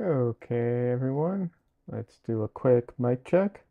Okay, everyone, let's do a quick mic check.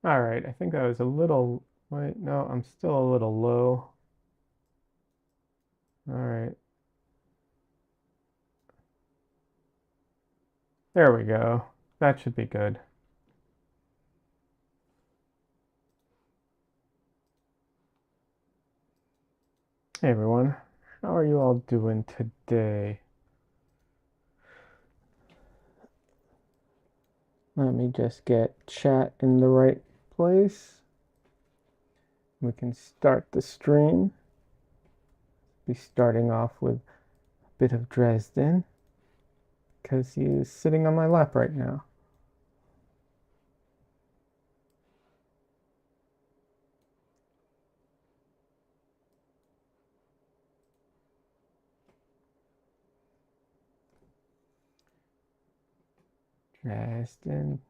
All right, I think that was a little, wait, no, I'm still a little low. All right, there we go. That should be good. Hey, everyone, how are you all doing today? Let me just get chat in the right place. We can start the stream. Be starting off with a bit of Dresden because he's sitting on my lap right now. Dresden.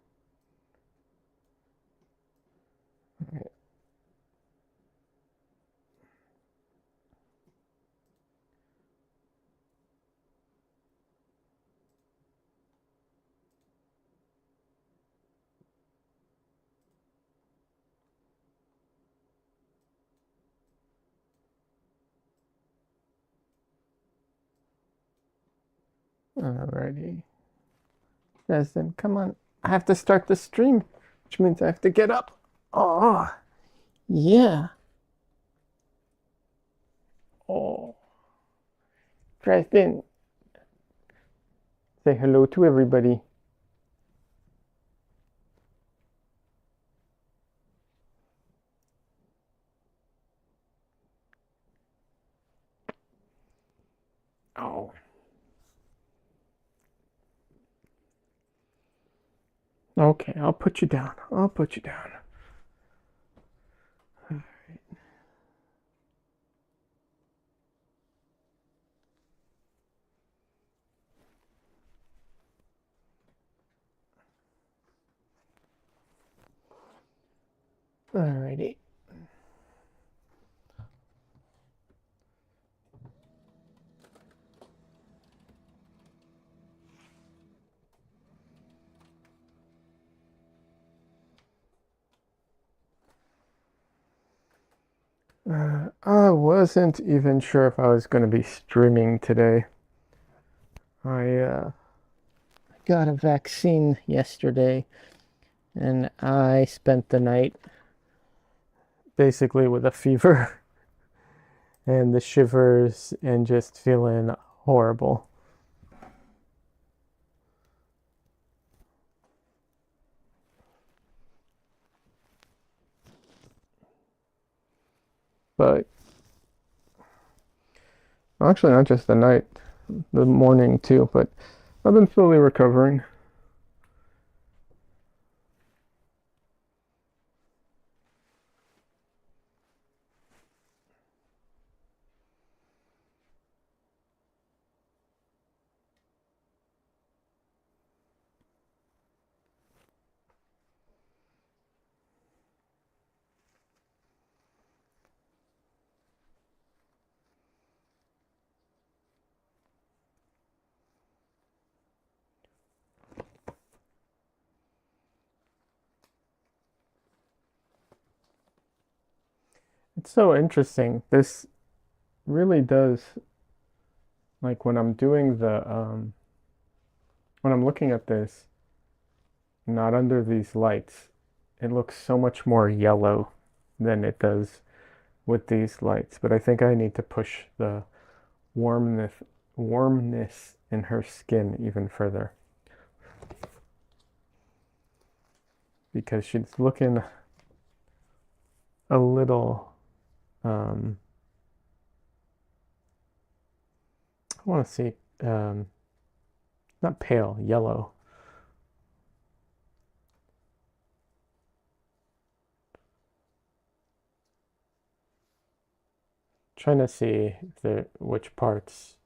Alrighty. Dresden, come on. I have to start the stream, which means I have to get up. Oh, yeah. Oh, Dresden, say hello to everybody. Oh, okay. I'll put you down. I'll put you down. Alrighty. I wasn't even sure if I was going to be streaming today. I got a vaccine yesterday, and I spent the night basically with a fever and the shivers and just feeling horrible. But actually, not just the night, the morning too. But I've been slowly recovering. It's so interesting. This really does, like when I'm doing when I'm looking at this, not under these lights, it looks so much more yellow than it does with these lights, but I think I need to push the warmness in her skin even further, because she's looking a little I want to see not pale, yellow. Trying to see which parts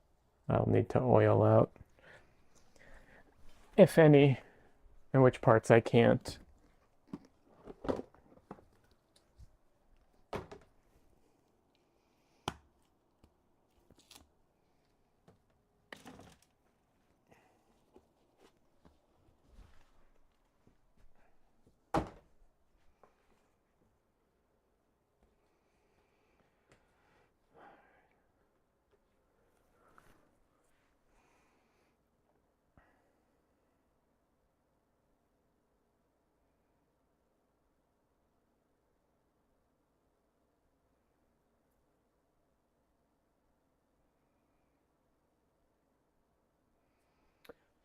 I'll need to oil out, if any, and which parts I can't.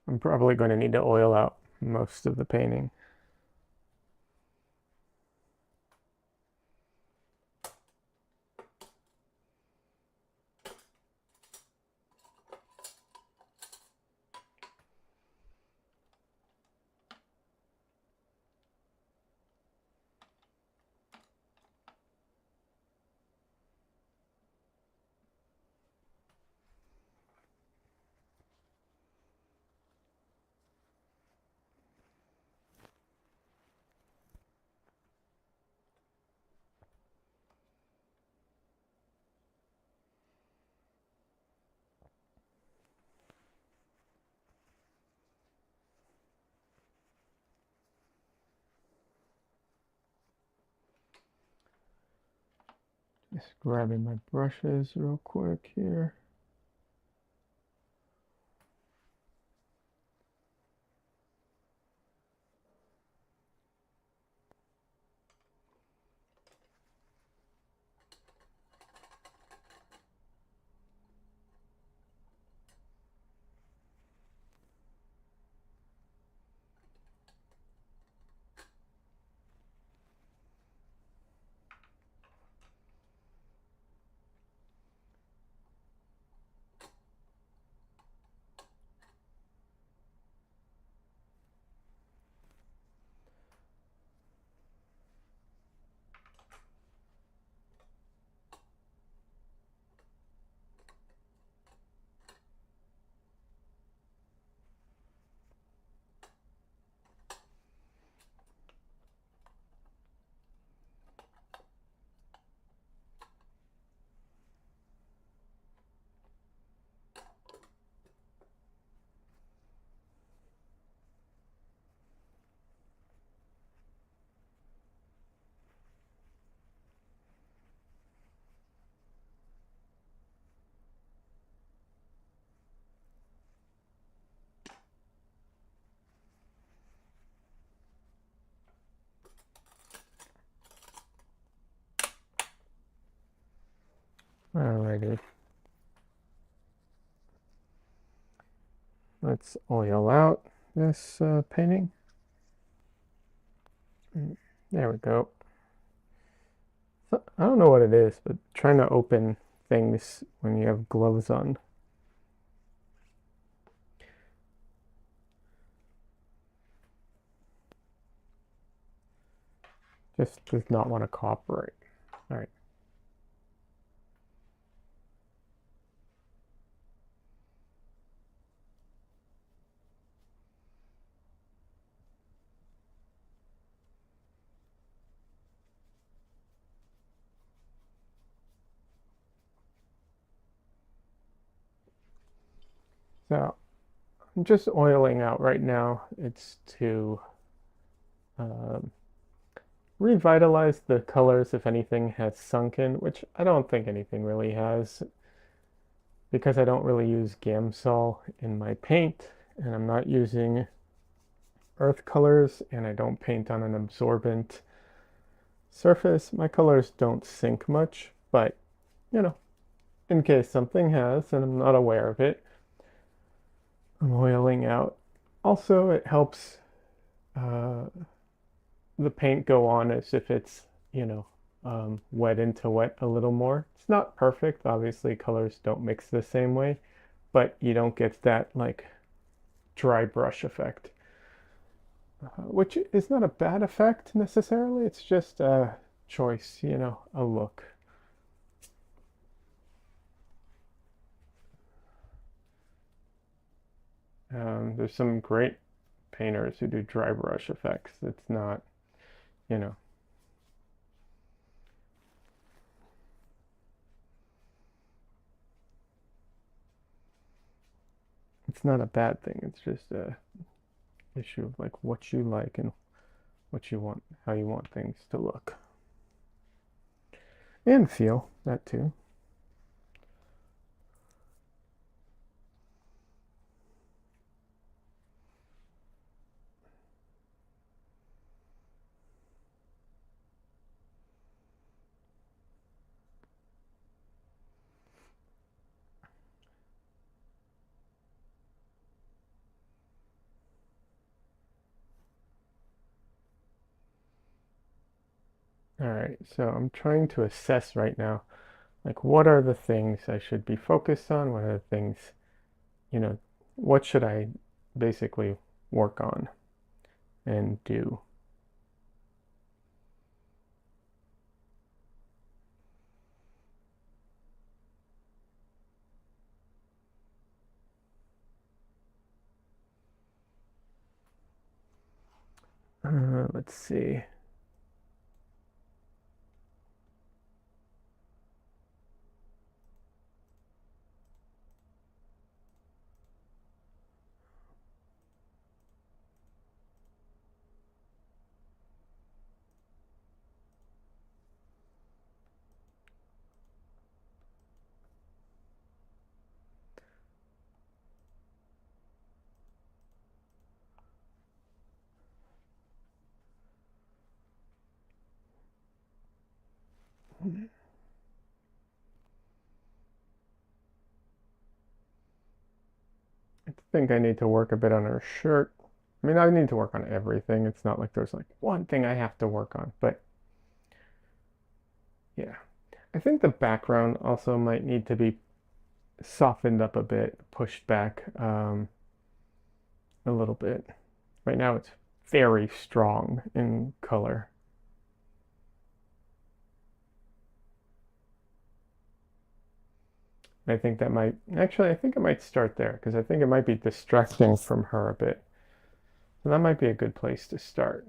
I'm probably going to need to oil out most of the painting. Just grabbing my brushes real quick here. Alrighty. Let's oil out this painting. There we go. So, I don't know what it is, but trying to open things when you have gloves on. Just does not want to cooperate. All right. So I'm just oiling out right now. It's to revitalize the colors if anything has sunken, which I don't think anything really has, because I don't really use Gamsol in my paint, and I'm not using earth colors, and I don't paint on an absorbent surface. My colors don't sink much. But, you know, in case something has and I'm not aware of it, I'm oiling out. Also, it helps uh, the paint go on as if it's, you know, wet into wet a little more. It's not perfect. Obviously, colors don't mix the same way, but you don't get that like dry brush effect, which is not a bad effect necessarily. It's just a choice, you know, a look. There's some great painters who do dry brush effects. It's not, you know, it's not a bad thing. It's just a issue of like what you like and what you want, how you want things to look and feel, that too. All right, so I'm trying to assess right now, like what are the things I should be focused on? What are the things, you know, what should I basically work on and do? Let's see. I think I need to work a bit on her shirt. I mean, I need to work on everything. It's not like there's like one thing I have to work on, but yeah. I think the background also might need to be softened up a bit, pushed back a little bit. Right now it's very strong in color. I think that might, actually, I think I might start there because I think it might be distracting from her a bit. So that might be a good place to start.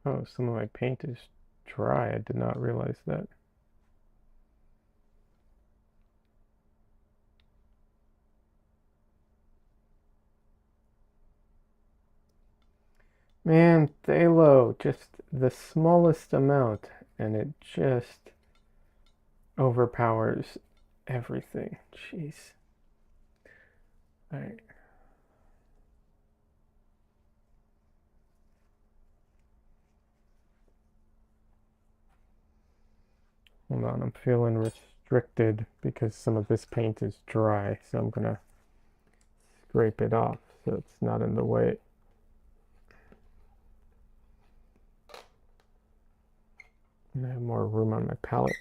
Oh, some of my paint is dry. I did not realize that. Man, Thalo, just the smallest amount, and it just overpowers everything. Jeez. All right. Hold on, I'm feeling restricted because some of this paint is dry, so I'm gonna scrape it off so it's not in the way. And I have more room on my palette.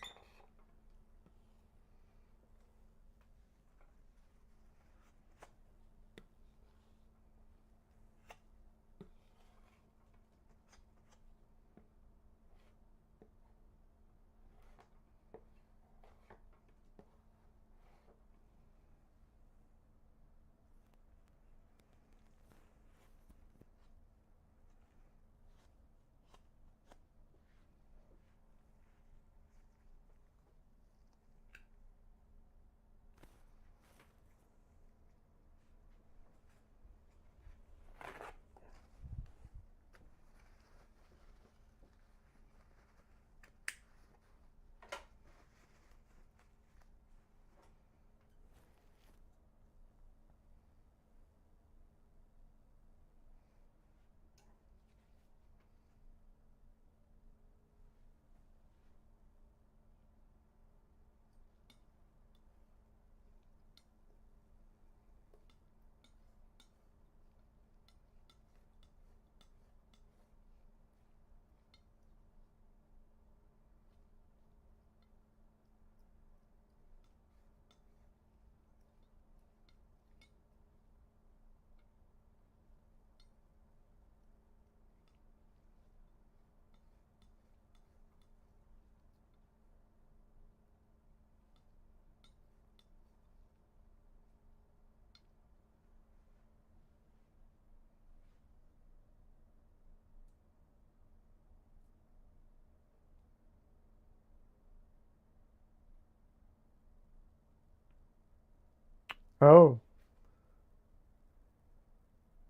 Oh,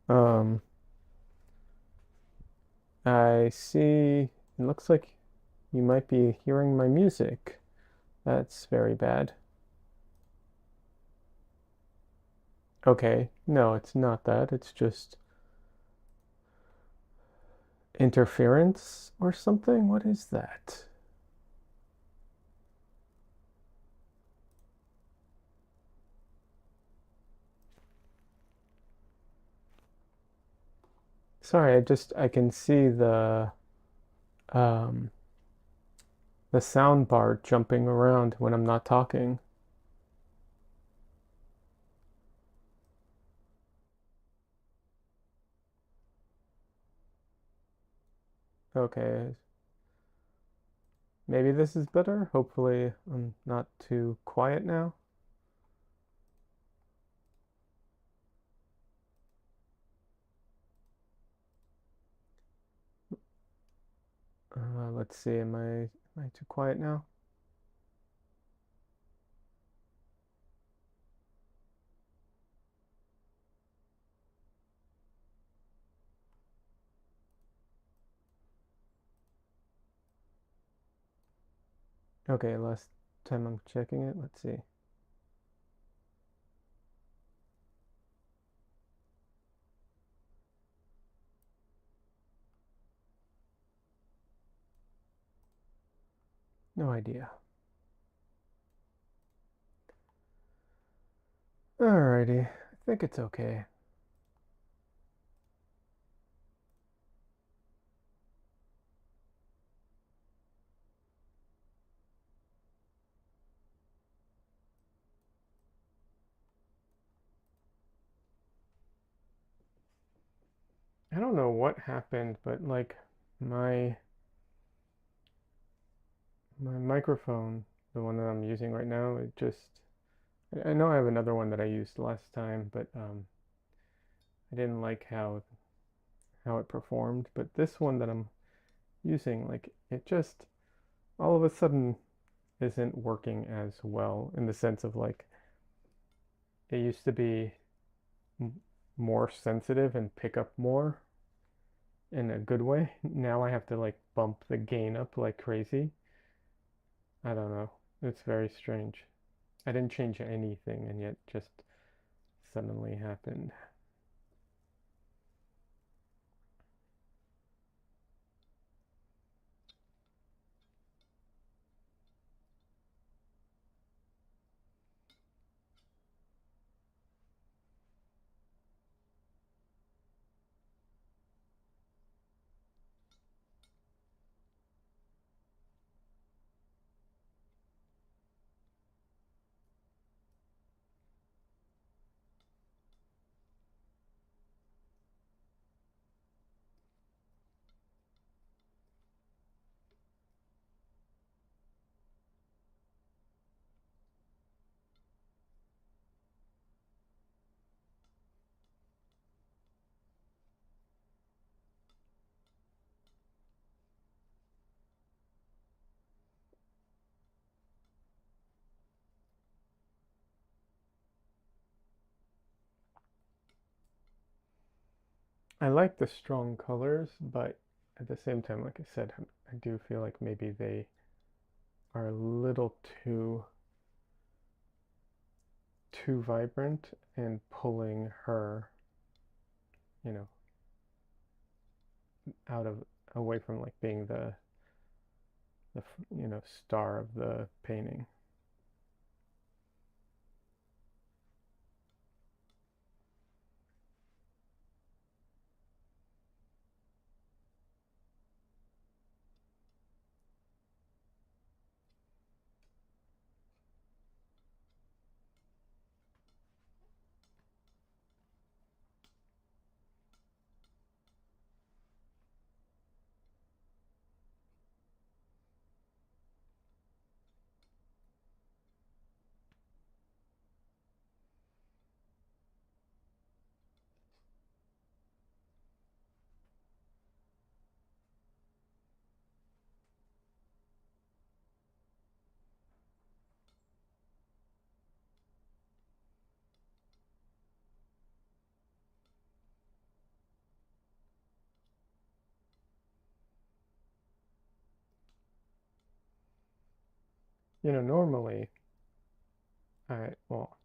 um, I see. It looks like you might be hearing my music. That's very bad. Okay, no, it's not that. It's just interference or something. What is that? Sorry, I can see um the sound bar jumping around when I'm not talking. Okay, maybe this is better. Hopefully, I'm not too quiet now. Let's see, am I too quiet now? Okay, last time I'm checking it. Let's see. No idea. Alrighty, I think it's okay. I don't know what happened, but like my my microphone, the one that I'm using right now, it just I know I have another one that I used last time, but I didn't like how it performed. But this one that I'm using, like it just all of a sudden isn't working as well in the sense of like it used to be more sensitive and pick up more, in a good way. Now I have to like bump the gain up like crazy. I don't know. It's very strange. I didn't change anything and yet just suddenly happened. I like the strong colors, but at the same time, like I said, I do feel like maybe they are a little too vibrant and pulling her, you know, out of away from like being the star of the painting. Normally well,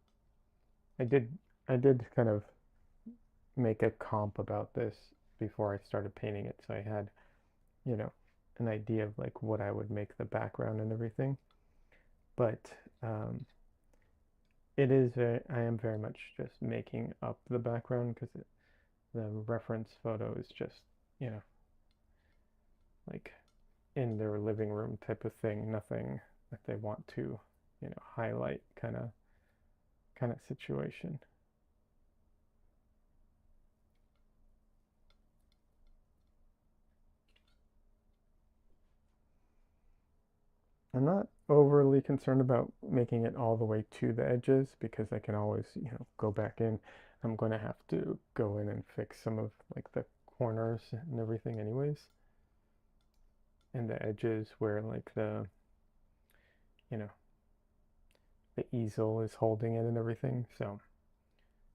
I did I did kind of make a comp about this before I started painting it, so I had, you know, an idea of like what I would make the background and everything. But I am very much just making up the background because the reference photo is just, you know, like in their living room type of thing, nothing that they want to, highlight kind of situation. I'm not overly concerned about making it all the way to the edges because I can always, go back in. I'm going to have to go in and fix some of like the corners and everything anyways, and the edges where like you know, the easel is holding it and everything. So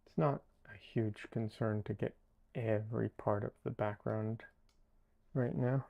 it's not a huge concern to get every part of the background right now.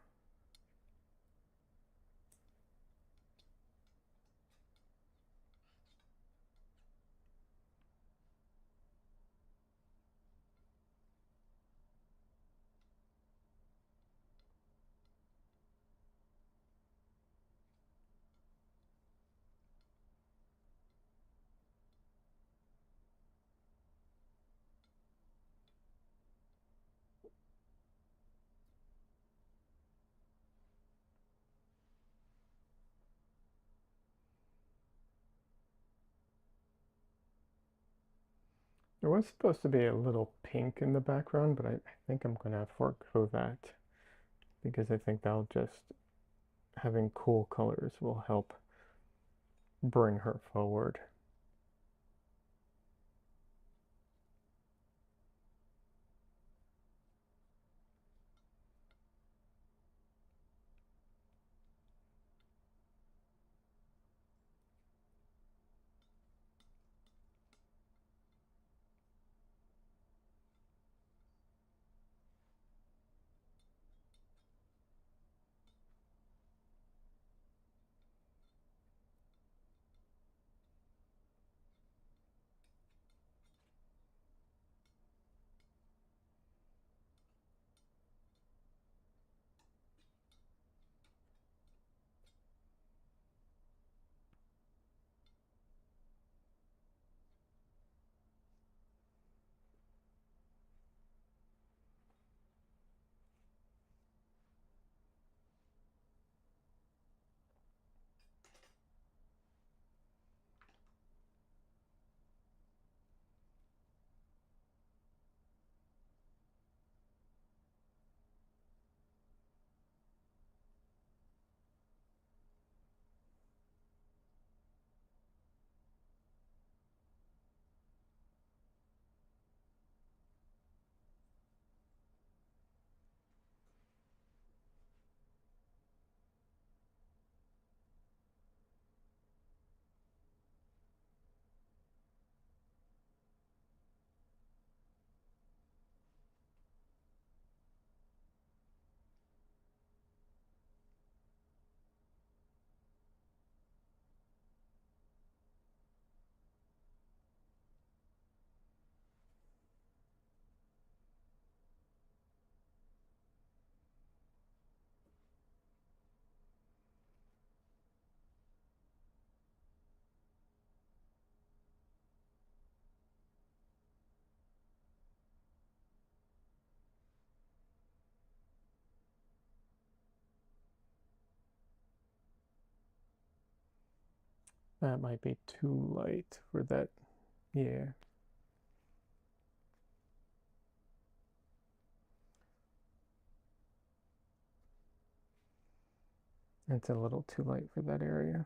There was supposed to be a little pink in the background, but I think I'm gonna forego that because I think that'll just having cool colors will help bring her forward. That might be too light for that. Yeah. It's a little too light for that area.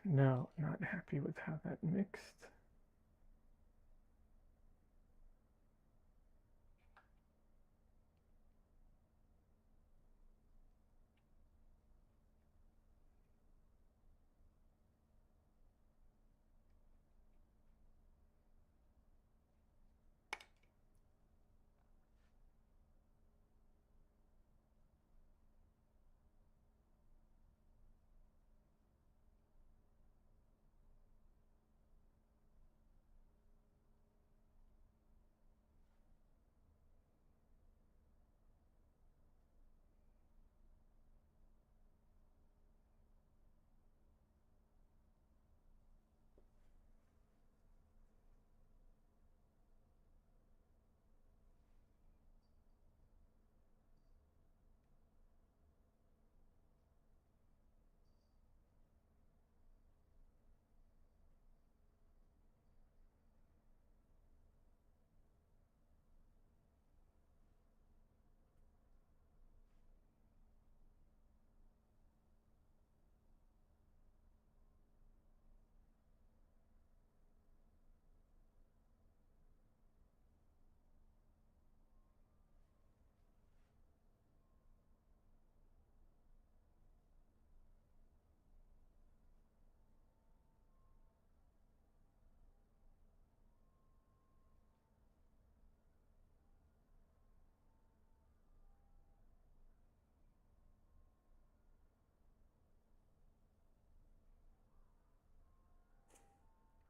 No, not happy with how that mixed.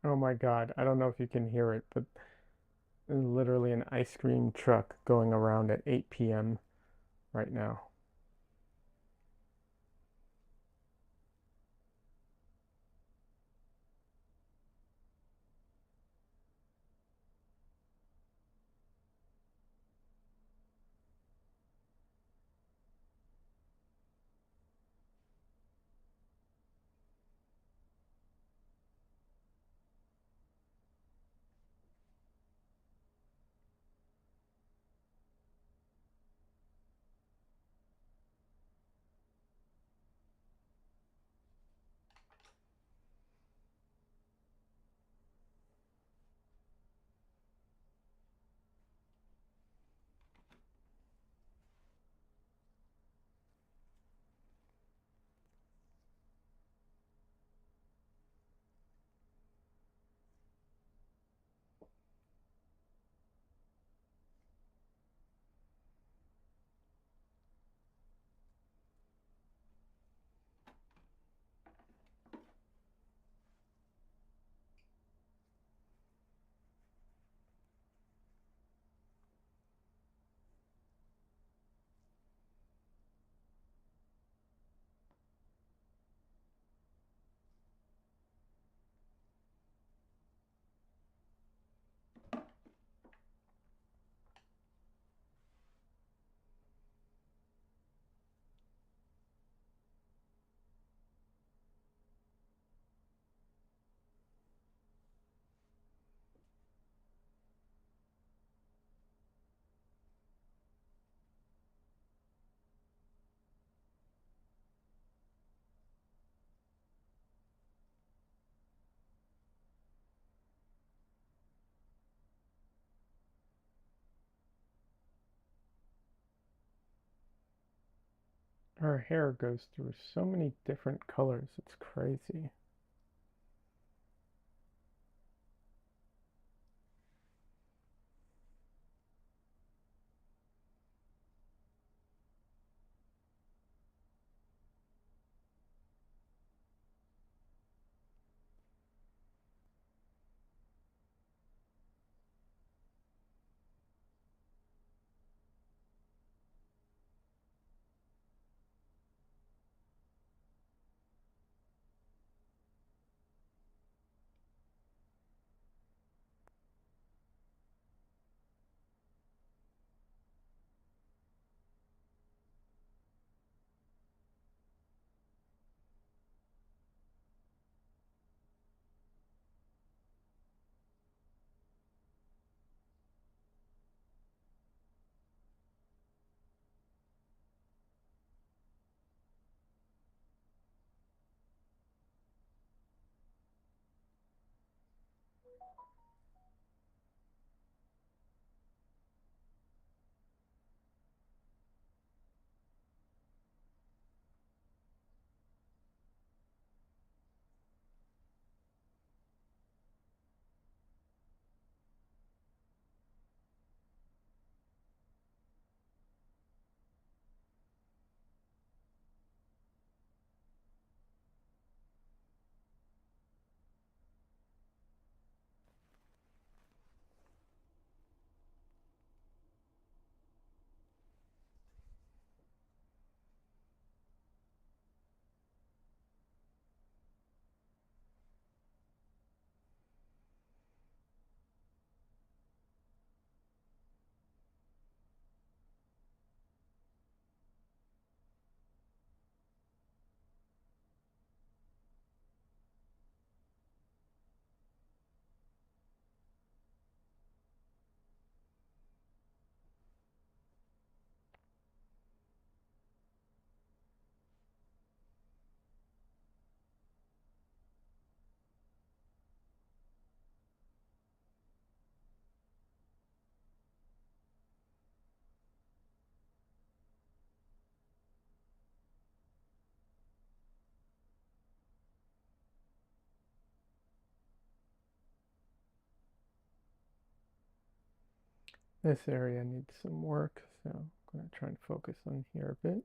Oh my God, I don't know if you can hear it, but there's literally an ice cream truck going around at 8 p.m. right now. Her hair goes through so many different colors. It's crazy. This area needs some work, so I'm going to try and focus on here a bit.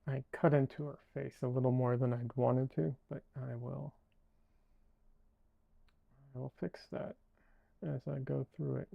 I cut into her face a little more than I'd wanted to, but I will fix that as I go through it.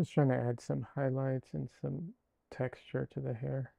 Just trying to add some highlights and some texture to the hair.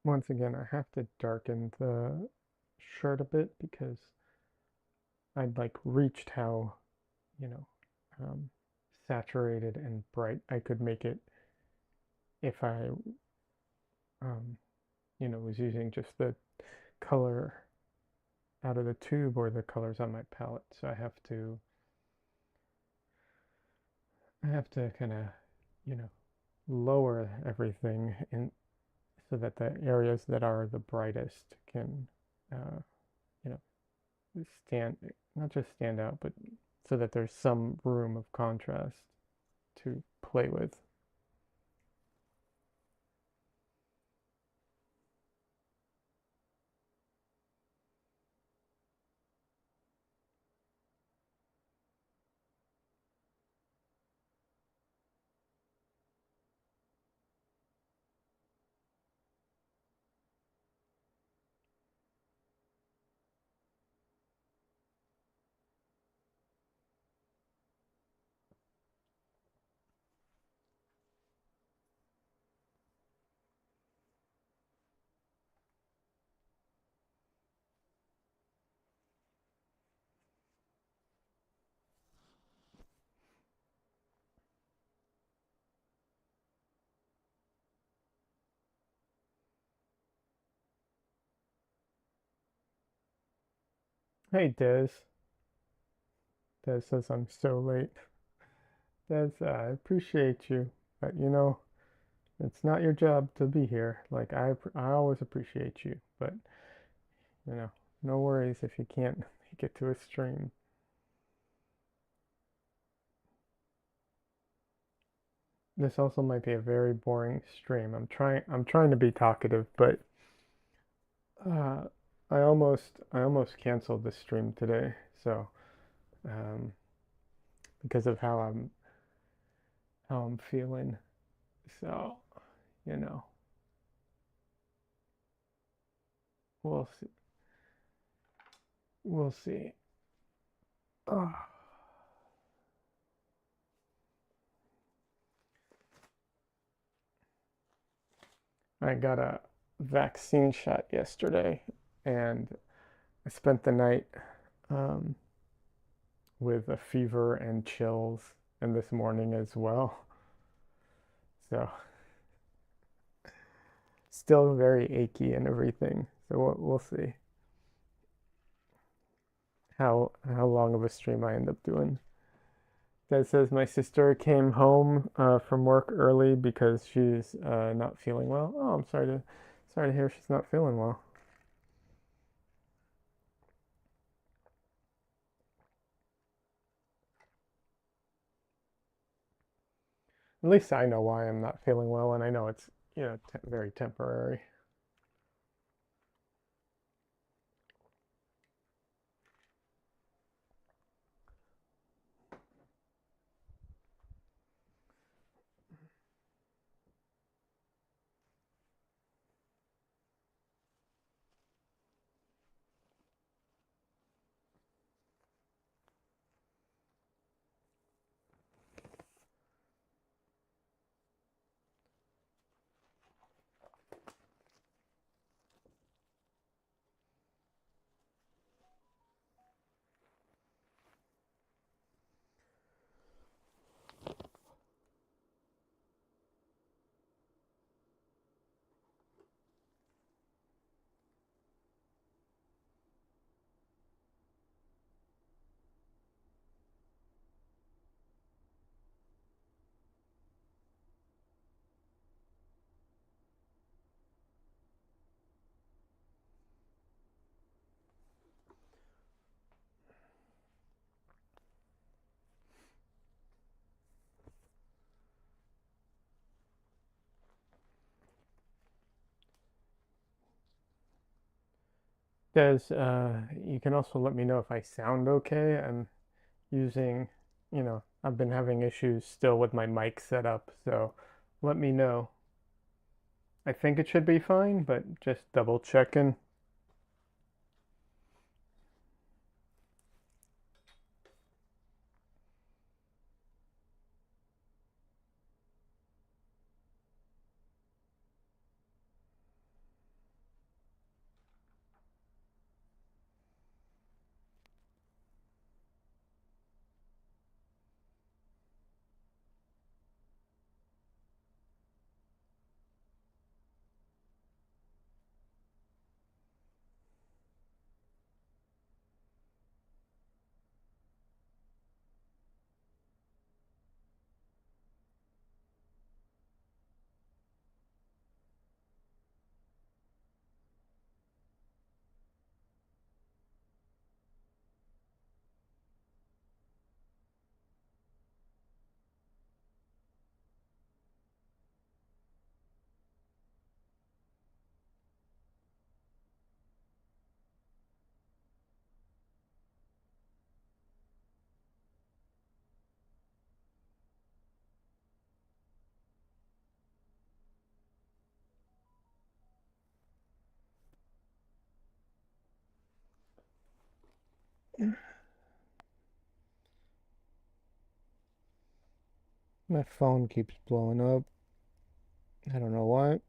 Once again, I have to darken the shirt a bit because I'd like reached how, you know, um, saturated and bright I could make it if I, um, was using just the color out of the tube or the colors on my palette. So I have to kind of, you know, lower everything in so that the areas that are the brightest can, uh, you know, stand, not just stand out, but so that there's some room of contrast to play with. Hey, Des. Des says I'm so late. Des, I appreciate you, but it's not your job to be here. Like I always appreciate you, but you know, no worries if you can't make it to a stream. This also might be a very boring stream. I'm trying to be talkative, but uh, I almost canceled the stream today. So um, because of how I'm feeling. So you know, we'll see. We'll see. Oh, I got a vaccine shot yesterday, and I spent the night um, with a fever and chills, and this morning as well. So still very achy and everything. So we'll see how long of a stream I end up doing. That says my sister came home from work early because she's not feeling well. Oh, I'm sorry to hear she's not feeling well. At least I know why I'm not feeling well, and I know it's very temporary. Des, you can also let me know if I sound okay. I'm using, I've been having issues still with my mic setup, so let me know. I think it should be fine, but just double checking. My phone keeps blowing up. I don't know why.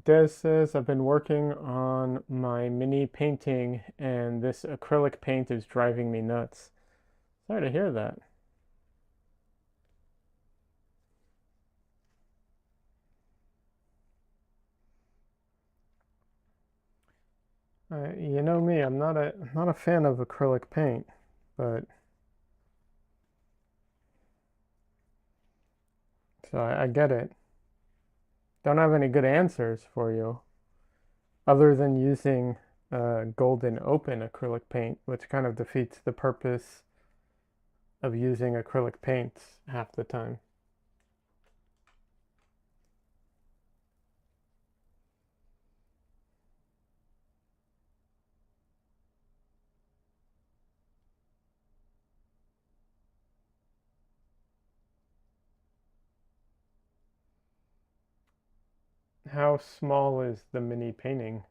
Des says, I've been working on my mini painting and this acrylic paint is driving me nuts. Sorry to hear that. You know me, I'm not a fan of acrylic paint, but so I get it. Don't have any good answers for you other than using golden open acrylic paint, which kind of defeats the purpose of using acrylic paints half the time. How small is the mini painting?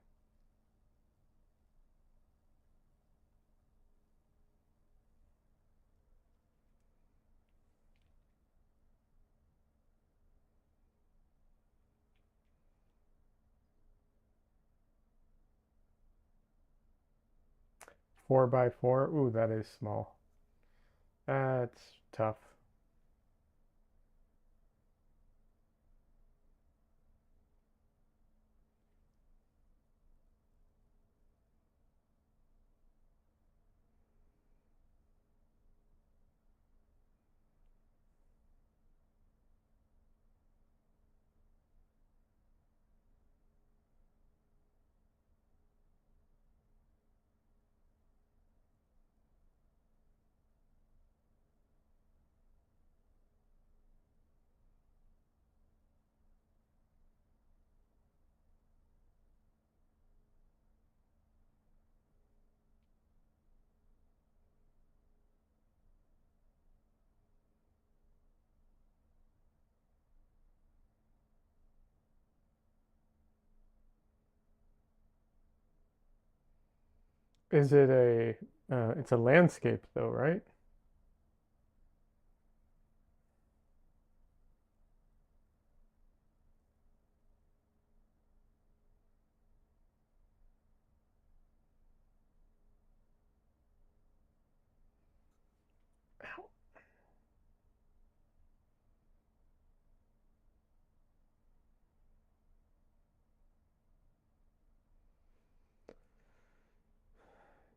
Four by four? Ooh, that is small. That's tough. Is it it's a landscape though, right?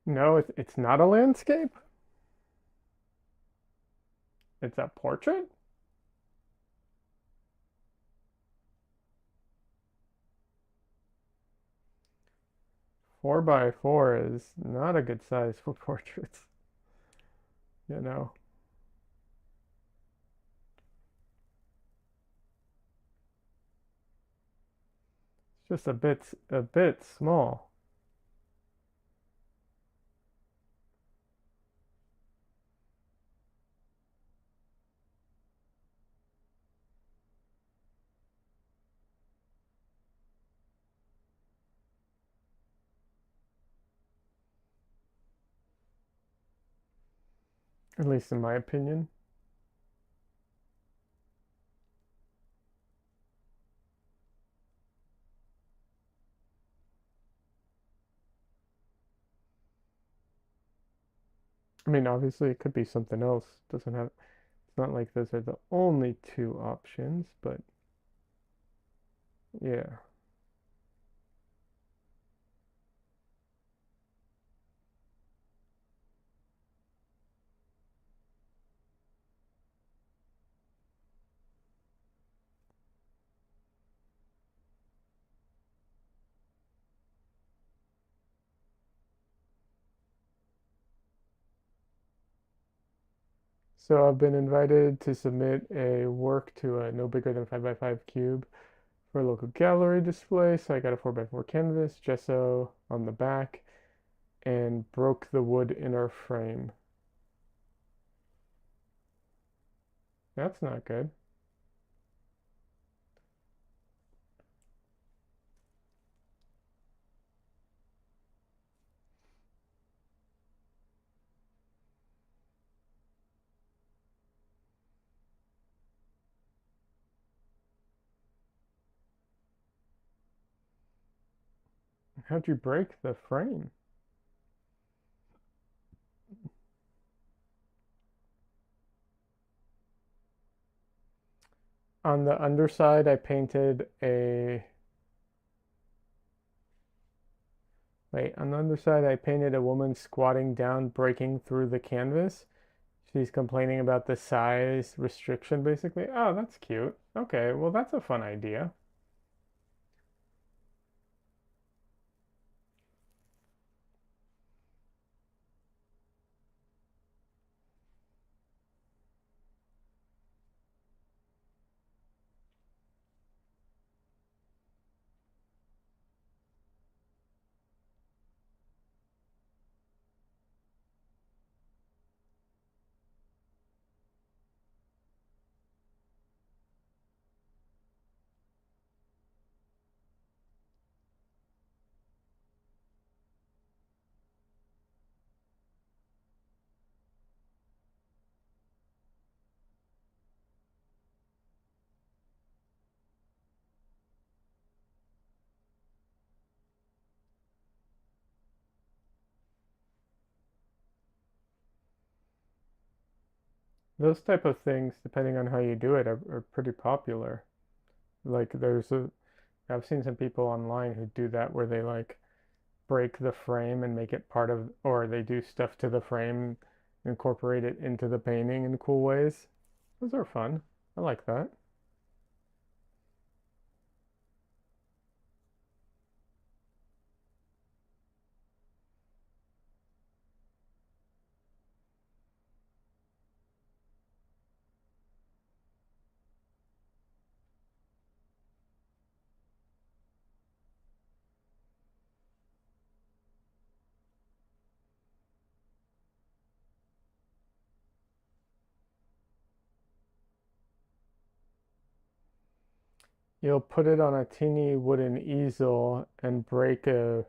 No, it's not a landscape. It's a portrait. Four by four is not a good size for portraits, you know. It's just a bit small. At least in my opinion. I mean, obviously it could be something else. Doesn't have It's not like those are the only two options, but yeah. So I've been invited to submit a work to a no bigger than 5 by 5 cube for a local gallery display. So I got a 4 by 4 canvas, gesso on the back, and broke the wood inner frame. That's not good. How'd you break the frame? On the underside, I painted a Wait, on the underside, I painted a woman squatting down, breaking through the canvas. She's complaining about the size restriction, basically. Oh, that's cute. Okay, well, that's a fun idea. Those type of things, depending on how you do it, are pretty popular. Like, I've seen some people online who do that where they like break the frame and make it part of, or they do stuff to the frame, incorporate it into the painting in cool ways. Those are fun. I like that. You'll put it on a teeny wooden easel and break a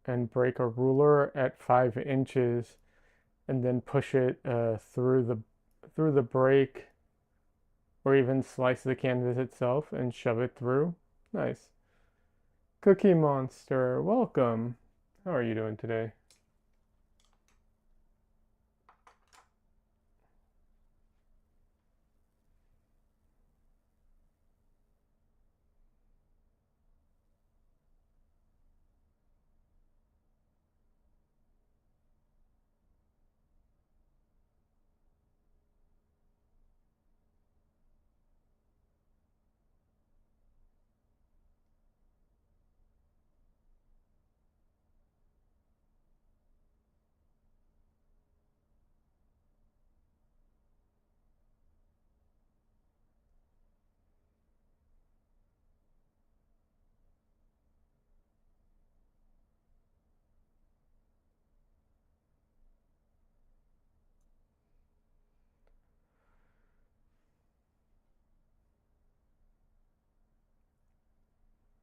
ruler at 5 inches, and then push it through the break, or even slice the canvas itself and shove it through. Nice. Cookie Monster, welcome. How are you doing today?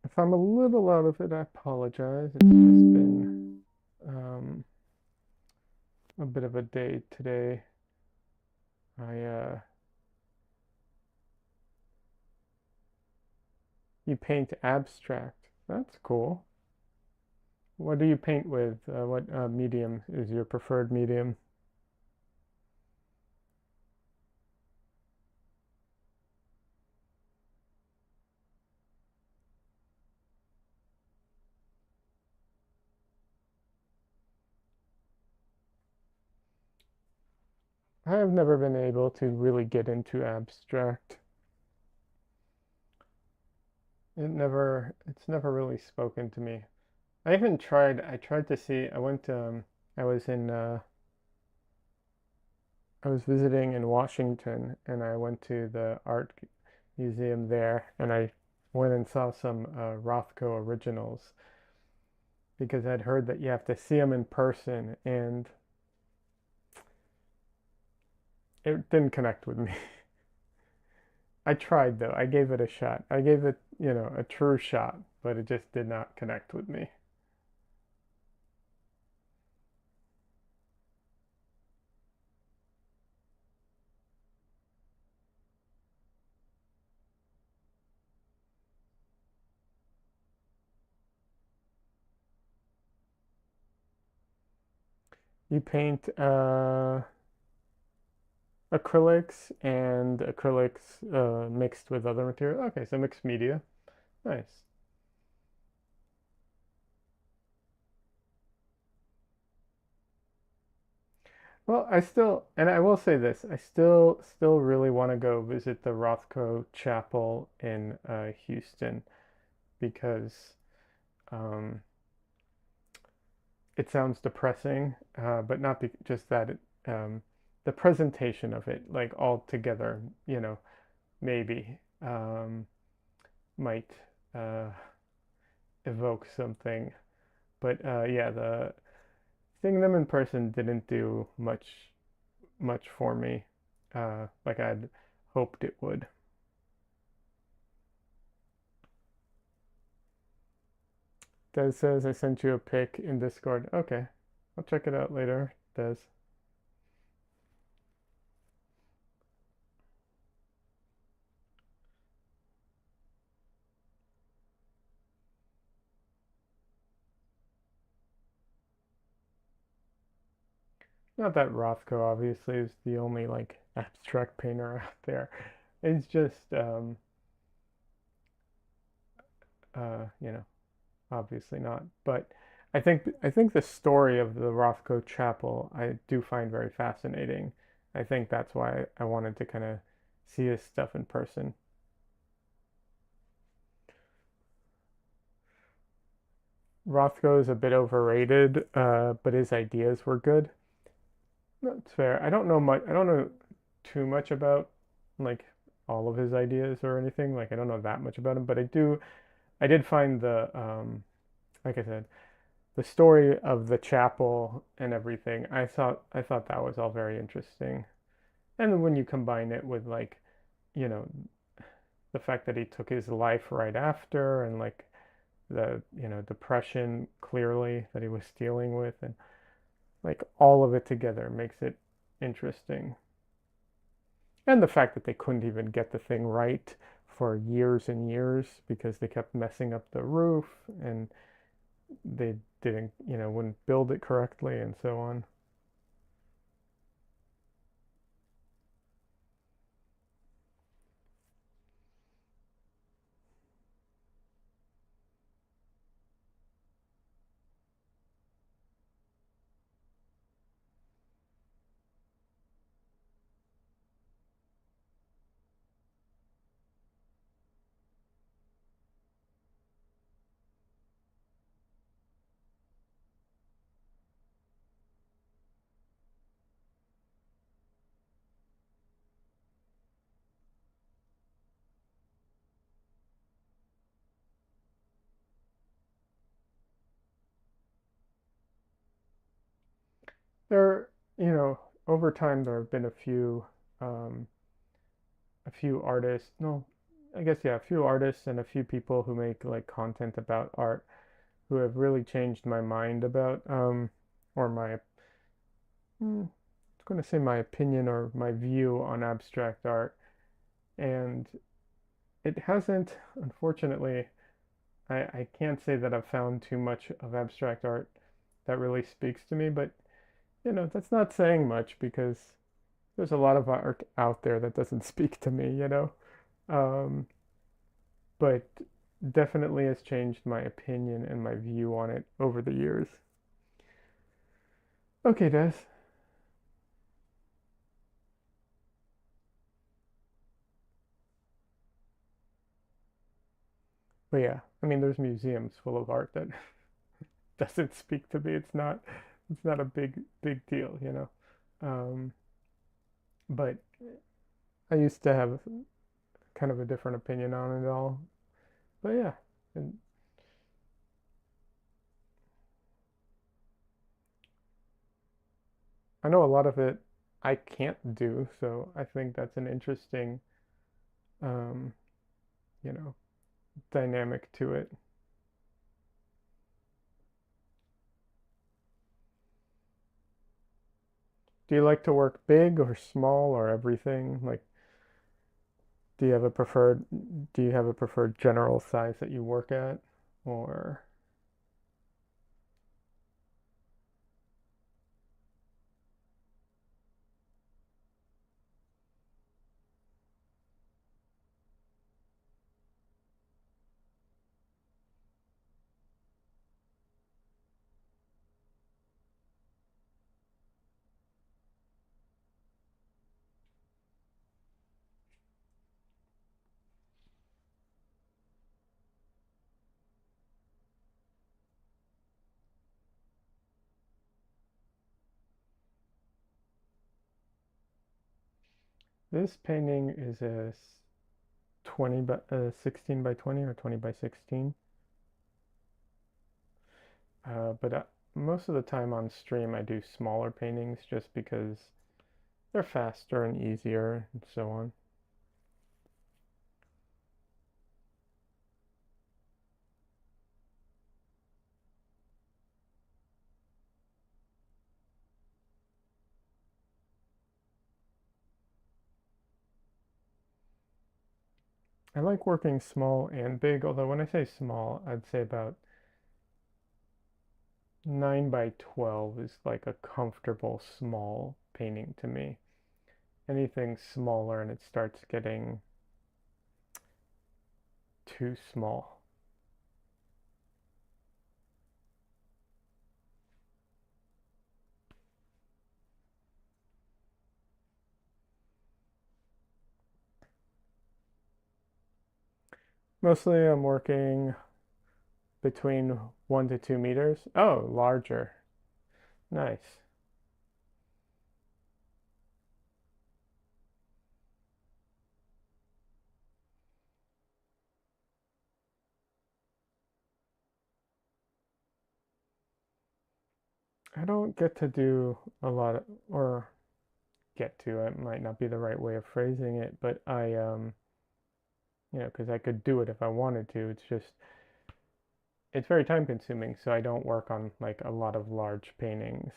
If I'm a little out of it, I apologize. It's just been a bit of a day today. I You paint abstract. That's cool. What do you paint with? What medium is your preferred medium? I have never been able to really get into abstract. It's never really spoken to me. I tried to see, I was in I was visiting in Washington and I went to the art museum there and I went and saw some Rothko originals because I'd heard that you have to see them in person and it didn't connect with me. I tried though. I gave it a shot. I gave it, a true shot, but it just did not connect with me. You paint acrylics and acrylics mixed with other material. Okay, so mixed media. Nice. Well, and I will say this, I still really want to go visit the Rothko Chapel in Houston because um, it sounds depressing, but not just that. The presentation of it, like all together, maybe might uh, evoke something. But yeah, the seeing them in person didn't do much for me, like I'd hoped it would. Des says I sent you a pic in Discord. Okay, I'll check it out later, Des. Not that Rothko obviously is the only like abstract painter out there. It's just you know, obviously not. But I think the story of the Rothko Chapel I do find very fascinating. I think that's why I wanted to kind of see his stuff in person. Rothko is a bit overrated, but his ideas were good. That's fair. I don't know much. I don't know too much about like all of his ideas or anything. Like I don't know that much about him, but I do. I did find like I said, the story of the chapel and everything. I thought that was all very interesting. And when you combine it with like, you know, the fact that he took his life right after and like the, depression clearly that he was dealing with and like all of it together makes it interesting. And the fact that they couldn't even get the thing right for years and years because they kept messing up the roof and they didn't, wouldn't build it correctly and so on. There, over time there have been um, a few artists. No, I guess yeah, a few artists and a few people who make like content about art who have really changed my mind about or my I was going to say my opinion or my view on abstract art. And it hasn't, unfortunately, I can't say that I've found too much of abstract art that really speaks to me, but that's not saying much because there's a lot of art out there that doesn't speak to me. Um, but definitely has changed my opinion and my view on it over the years. Okay, Des. But yeah, I mean, there's museums full of art that doesn't speak to me. It's not a big deal. Um, But I used to have kind of a different opinion on it all. But yeah, and I know a lot of it I can't do, so I think that's an interesting, um, you know, dynamic to it. Do you like to work big or small or everything? Like, do you have a preferred, do you have a preferred general size that you work at? Or this painting is a 20 by 16 by 20 or 20 by 16. But most of the time on stream I do smaller paintings just because they're faster and easier and so on. I like working small and big, although when I say small, I'd say about 9 by 12 is like a comfortable small painting to me. Anything smaller and it starts getting too small. Mostly I'm working between 1 to 2 meters. Oh, larger. Nice. I don't get to do a lot of, or get to, it might not be the right way of phrasing it, but because I could do it if I wanted to. It's just, it's very time consuming, so I don't work on like a lot of large paintings.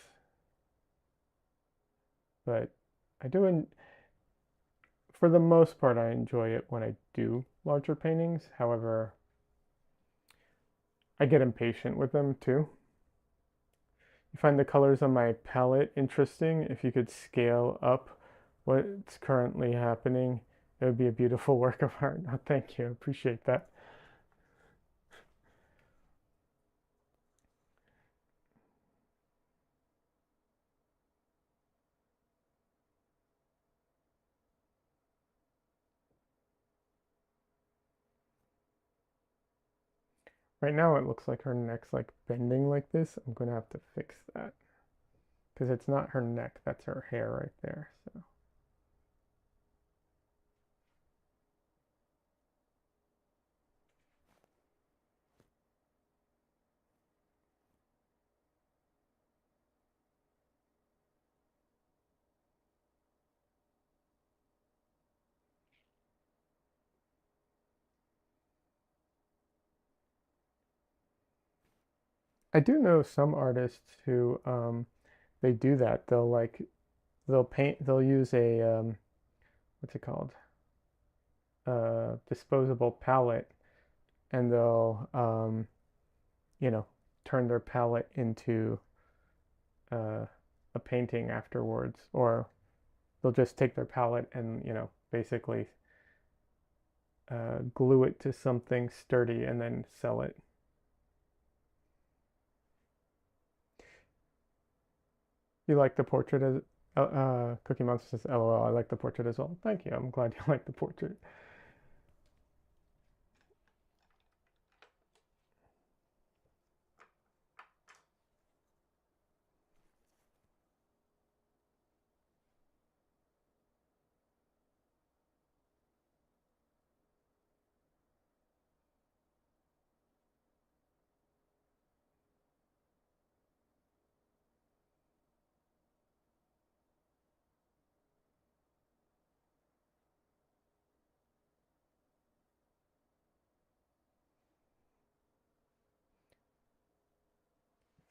But I do, for the most part, I enjoy it when I do larger paintings. However, I get impatient with them too. You find the colors on my palette interesting? If you could scale up what's currently happening, it would be a beautiful work of art. Oh, thank you. I appreciate that. Right now it looks like her neck's like bending like this. I'm gonna have to fix that because it's not her neck, that's her hair right there. So I do know some artists who they do that. They'll use a what's it called? Disposable palette, and they'll you know, turn their palette into uh, a painting afterwards, or they'll just take their palette and basically glue it to something sturdy and then sell it. You like the portrait as Cookie Monster says, "LOL, I like the portrait as well." Thank you. I'm glad you like the portrait.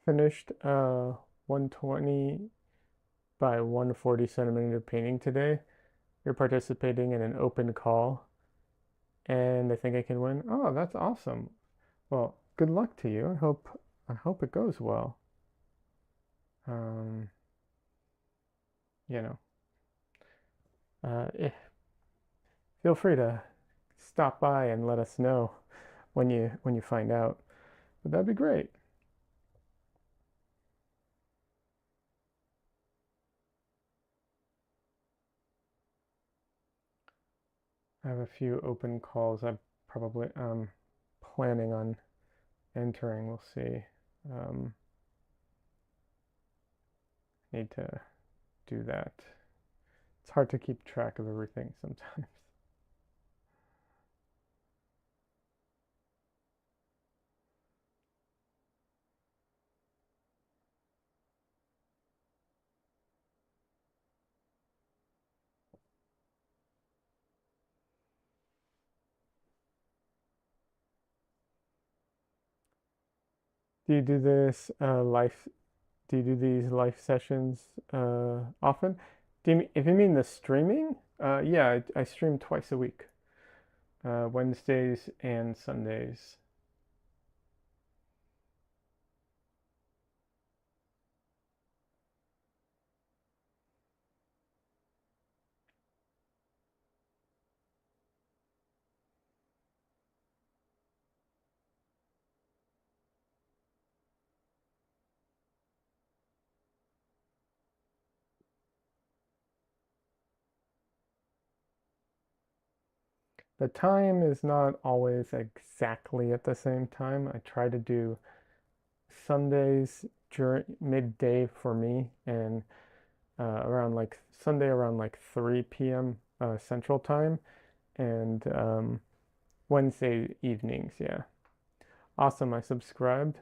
finished a 120 by 140 centimeter painting today. You're participating in an open call, and I think I can win. Oh, that's awesome. Well, good luck to you. I hope it goes well. Um, you know, eh, feel free to stop by and let us know when you find out. But that'd be great. I have a few open calls I'm probably planning on entering. We'll see. Um, Need to do that. It's hard to keep track of everything sometimes. Do you do this life? Do you do these live sessions often? If you mean the streaming, yeah, I stream twice a week, Wednesdays and Sundays. The time is not always exactly at the same time. I try to do Sundays during midday for me, and around like Sunday around like 3 p.m. Central Time, and Wednesday evenings. Yeah, awesome. I subscribed.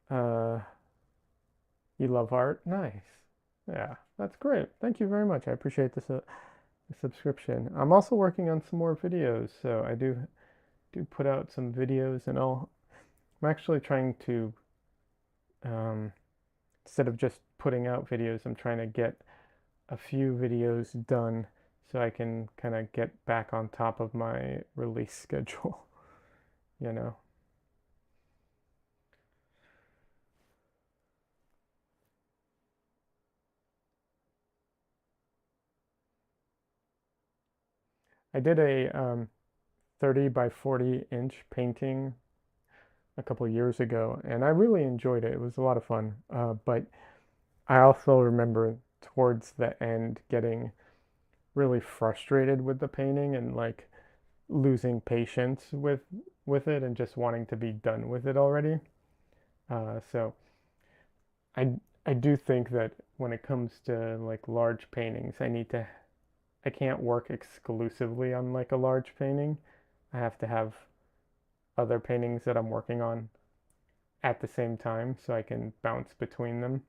Uh, you love art? Nice. Yeah, that's great. Thank you very much. I appreciate this the subscription. I'm also working on some more videos, so I do put out some videos, and I'm actually trying to um, instead of just putting out videos, I'm trying to get a few videos done so I can kind of get back on top of my release schedule, you know. I did a 30 by 40 inch painting a couple years ago, and I really enjoyed it. It was a lot of fun. But I also remember towards the end getting really frustrated with the painting and like losing patience with it and just wanting to be done with it already. So I I do think that when it comes to like large paintings, I can't work exclusively on like a large painting. I have to have other paintings that I'm working on at the same time so I can bounce between them.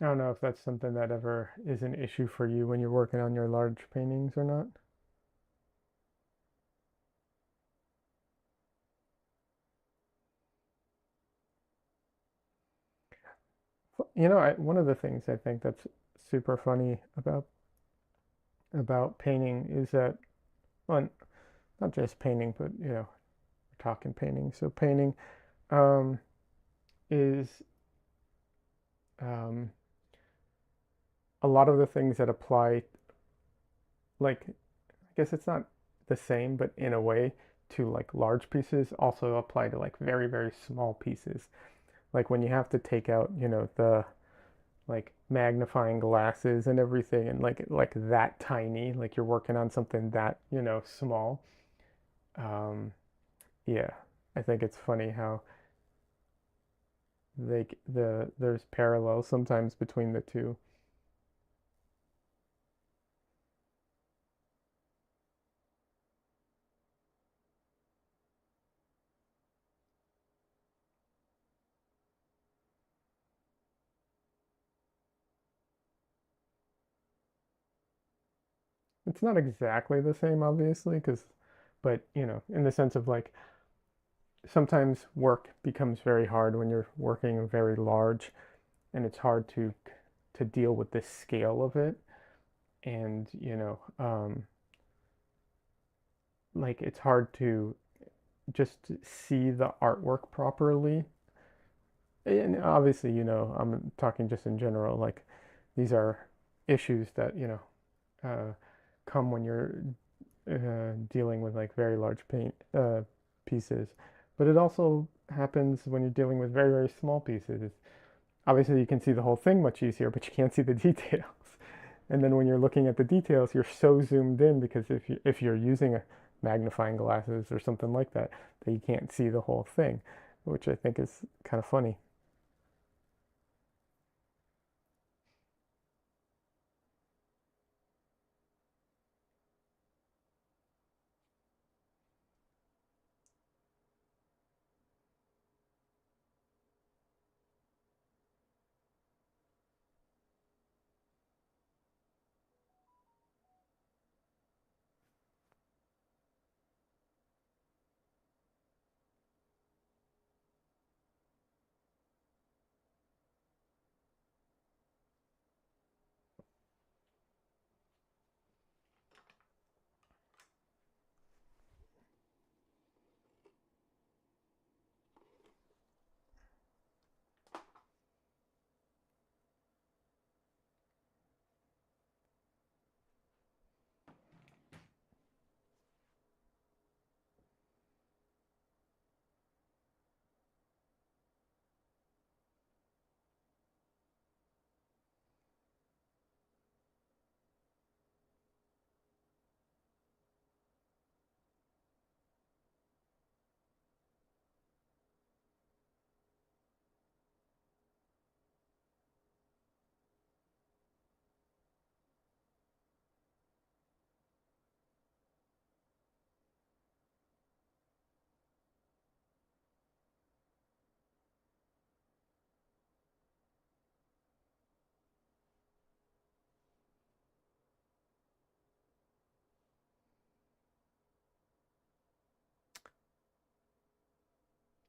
I don't know if that's something that ever is an issue for you when you're working on your large paintings or not. One of the things I think that's super funny about painting is that, well, not just painting, but we're talking painting. So painting um, is um, a lot of the things that apply, like, I guess it's not the same, but in a way, to like large pieces also apply to like very, very small pieces. Like when you have to take out, the like magnifying glasses and everything and like that tiny, like you're working on something that, small. Um, yeah. I think it's funny how there's parallels sometimes between the two. It's not exactly the same, obviously, but in the sense of like sometimes work becomes very hard when you're working very large, and it's hard to deal with the scale of it, and like it's hard to just see the artwork properly. And obviously, I'm talking just in general, like these are issues that come when you're dealing with like very large paint pieces, but it also happens when you're dealing with very, very small pieces. Obviously, you can see the whole thing much easier, but you can't see the details. And then when you're looking at the details, you're so zoomed in because if you're using a magnifying glasses or something like that, that you can't see the whole thing, which I think is kind of funny.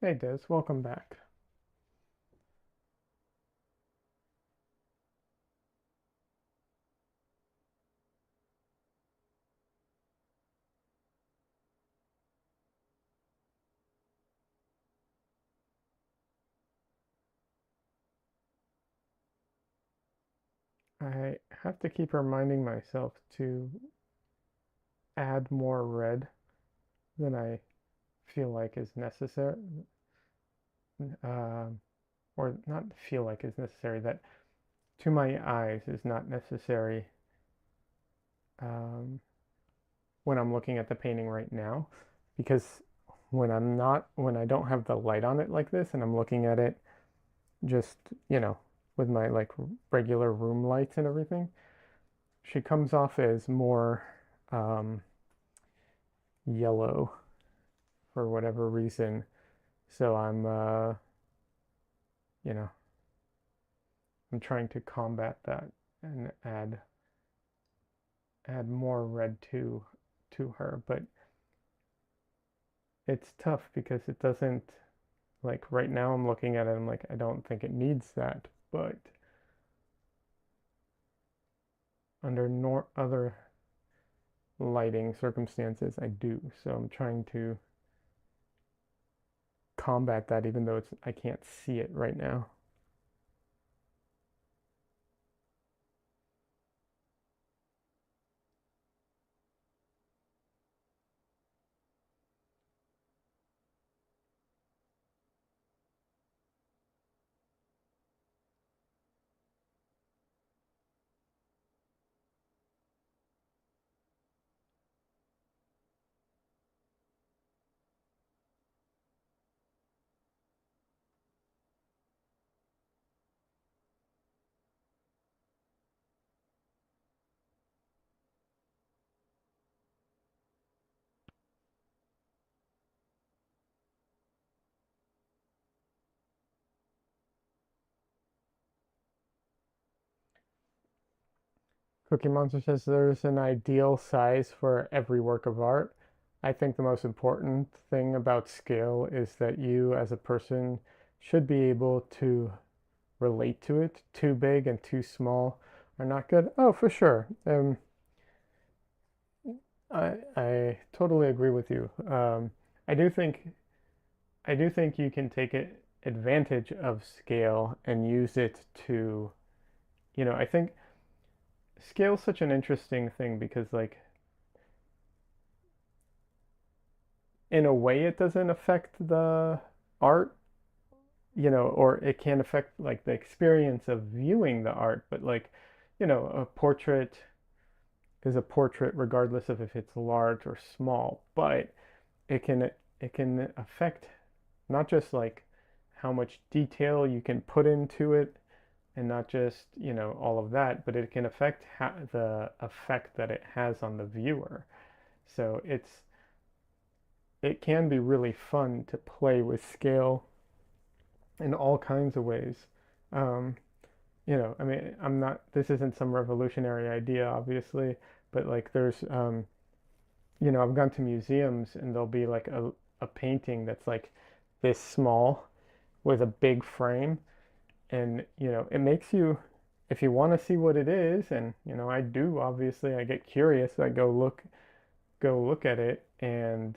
Hey Des, welcome back. I have to keep reminding myself to add more red than I feel like is necessary, um, or not feel like is necessary, that to my eyes is not necessary um, when I'm looking at the painting right now. Because when I don't have the light on it like this and I'm looking at it just, with my like regular room lights and everything, she comes off as more um, yellow for whatever reason. So you know, I'm trying to combat that and add more red to her, but it's tough because it doesn't, like right now I'm looking at it, I'm like I don't think it needs that, but under other lighting circumstances I do. So I'm trying to combat that even though I can't see it right now. Cookie Monster says there's an ideal size for every work of art. I think the most important thing about scale is that you as a person should be able to relate to it. Too big and too small are not good. Oh, for sure. I totally agree with you. I do think I do think you can take advantage of scale and use it to, I think scale's such an interesting thing because like in a way it doesn't affect the art, or it can affect like the experience of viewing the art, but like, a portrait is a portrait regardless of if it's large or small, but it can it can affect not just like how much detail you can put into it and not just, all of that, but it can affect the effect that it has on the viewer. So it can be really fun to play with scale in all kinds of ways. Um, I mean, I'm not, this isn't some revolutionary idea, obviously, but like I've gone to museums and there'll be like a painting that's like this small with a big frame. And, it makes you, if you want to see what it is, and, I do, obviously, I get curious, I go look at it and,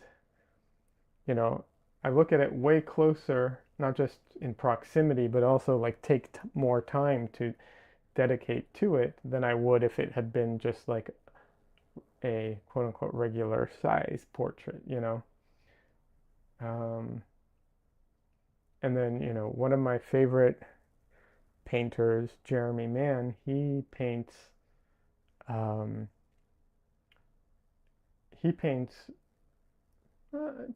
you know, I look at it way closer, not just in proximity, but also like take more time to dedicate to it than I would if it had been just like a quote unquote regular size portrait. Um, and then, one of my favorite painters, Jeremy Mann, um, he paints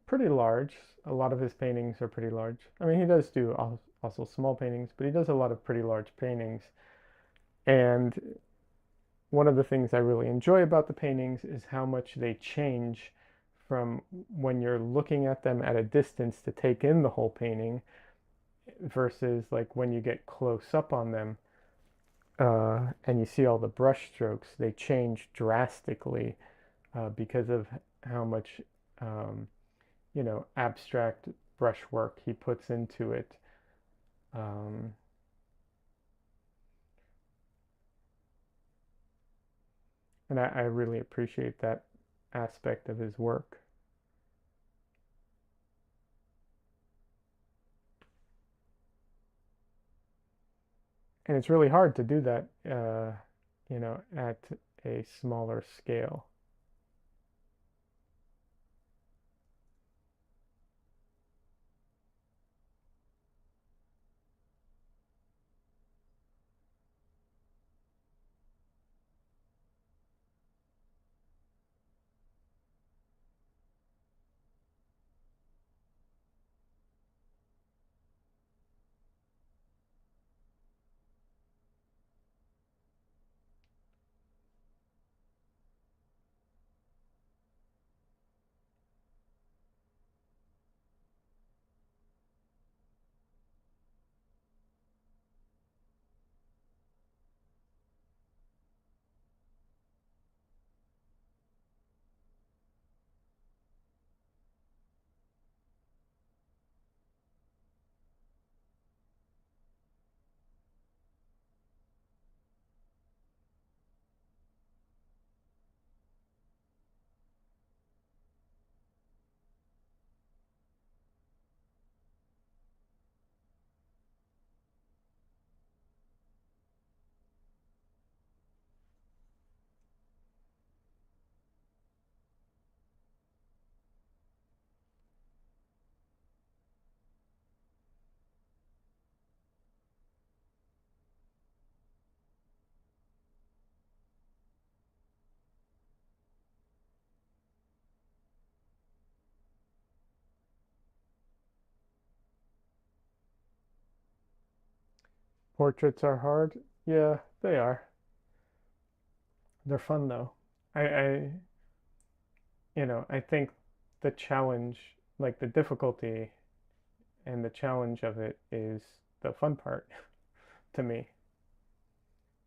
pretty large. A lot of his paintings are pretty large. I mean, he does do also small paintings, but he does a lot of pretty large paintings. And one of the things I really enjoy about the paintings is how much they change from when you're looking at them at a distance to take in the whole painting versus like when you get close up on them and you see all the brush strokes, they change drastically because of how much um, abstract brushwork he puts into it. Um, and I really appreciate that aspect of his work. And it's really hard to do that, at a smaller scale. Portraits are hard. Yeah, they are. They're fun though. I think the challenge, like the difficulty and the challenge of it is the fun part to me.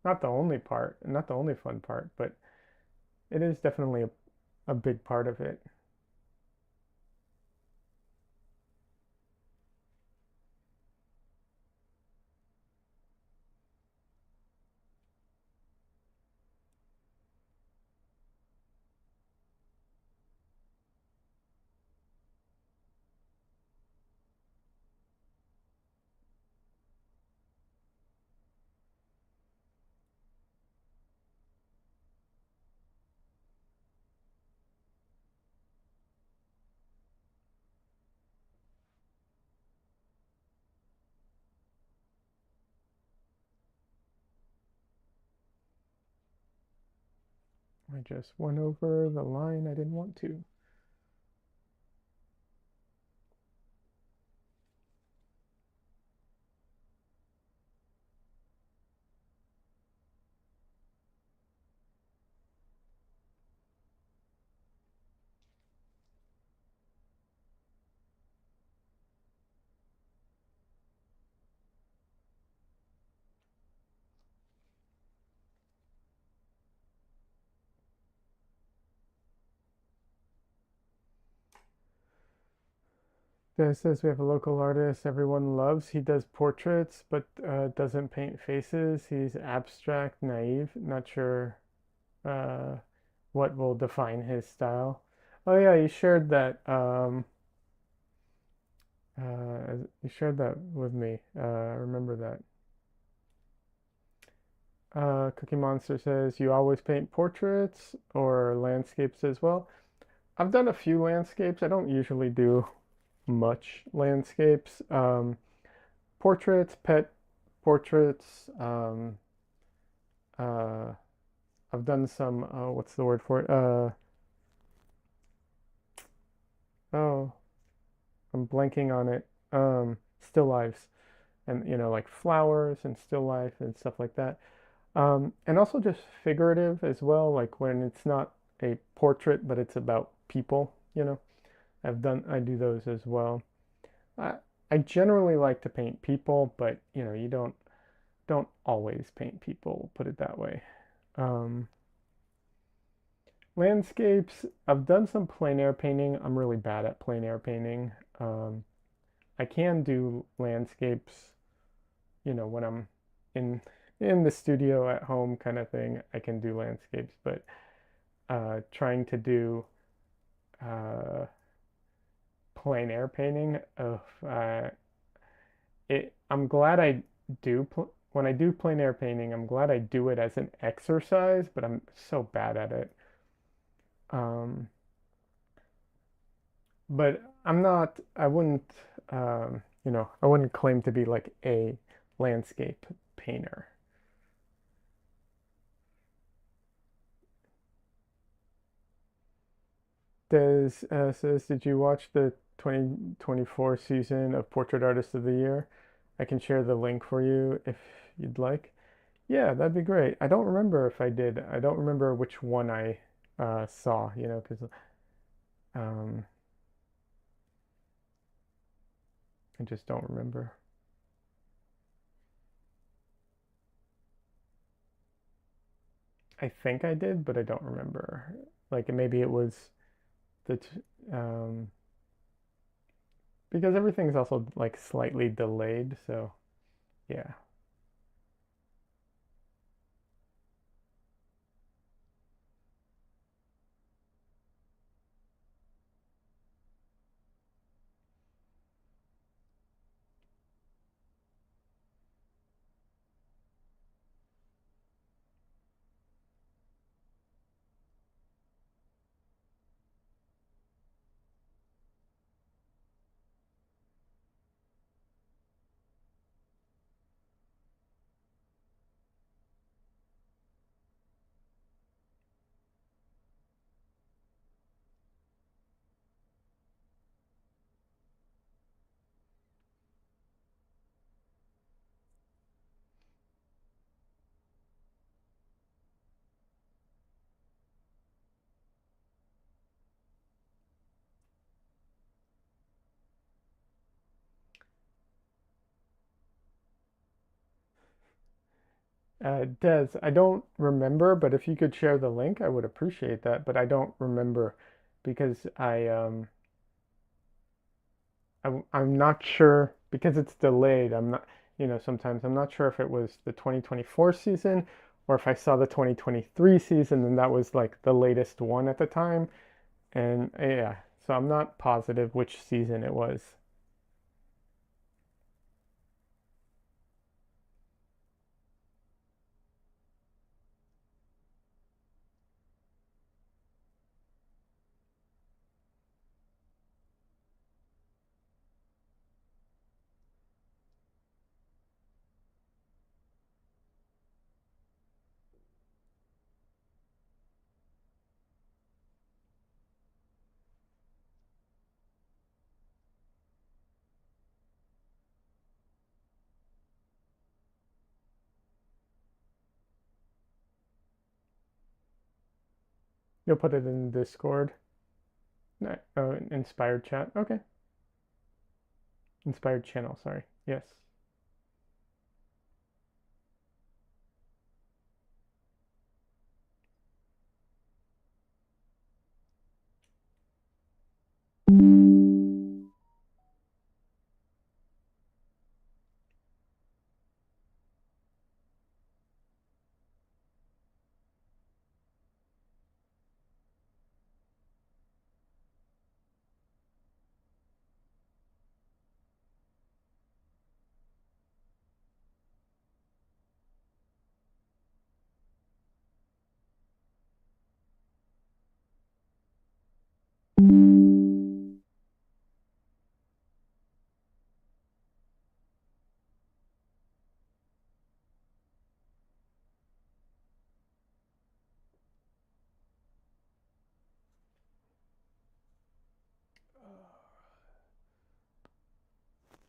Not the only part, not the only fun part, but it is definitely a big part of it. I just went over the line I didn't want to. It says we have a local artist everyone loves. He does portraits, but doesn't paint faces. He's abstract, naive, not sure uh, what will define his style. Oh yeah, you shared that with me. I remember that. Cookie Monster says you always paint portraits or landscapes as well. I've done a few landscapes. I don't usually do much landscapes. Portraits, pet portraits. Uh, I've done some. What's the word for it? Oh, I'm blanking on it. Still lifes, and like flowers and still life and stuff like that. And also just figurative as well, like when it's not a portrait, but it's about people. I do those as well. I I generally like to paint people, but you don't always paint people, put it that way. Um, Landscapes, I've done some plein air painting. I'm really bad at plein air painting. Um, I can do landscapes, when I'm in in the studio at home kind of thing. I can do landscapes, but trying to do uh, plein air painting, I'm glad I when I do plein air painting, I'm glad I do it as an exercise, but I'm so bad at it. Um, but I wouldn't claim to be like a landscape painter. Says, did you watch the 2024 season of Portrait Artist of the Year? I can share the link for you if you'd like. Yeah, that'd be great. I don't remember if I did. I don't remember which one I saw, because um, I just don't remember. I think I did, but I don't remember. Like maybe it was the because everything's also like slightly delayed, so yeah. Des, I don't remember, but if you could share the link, I would appreciate that. But I don't remember because I'm not sure because it's delayed. I'm not, sometimes I'm not sure if it was the 2024 season or if I saw the 2023 season and that was like the latest one at the time. And yeah, so I'm not positive which season it was. You'll put it in Discord. No, oh, inspired chat. Okay. Inspired channel, sorry. Yes.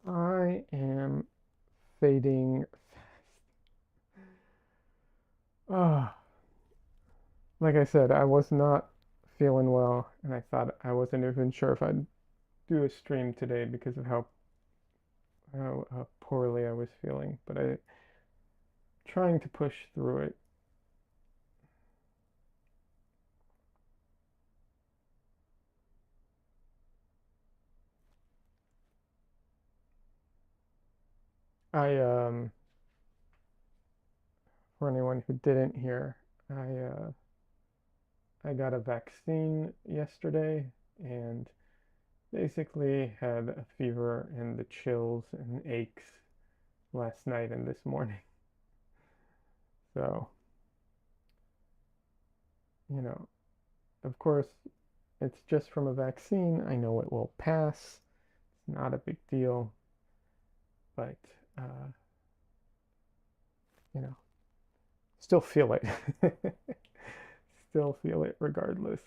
I am fading. Oh, like I said, I was not feeling well, and I thought I wasn't even sure if I'd do a stream today because of how poorly I was feeling. But I trying to push through it. I For anyone who didn't hear, I uh, I got a vaccine yesterday and basically had a fever and the chills and aches last night and this morning. So, you know, of course, it's just from a vaccine. I know it will pass. It's not a big deal, but uh, you know, still feel it. Still feel it regardless.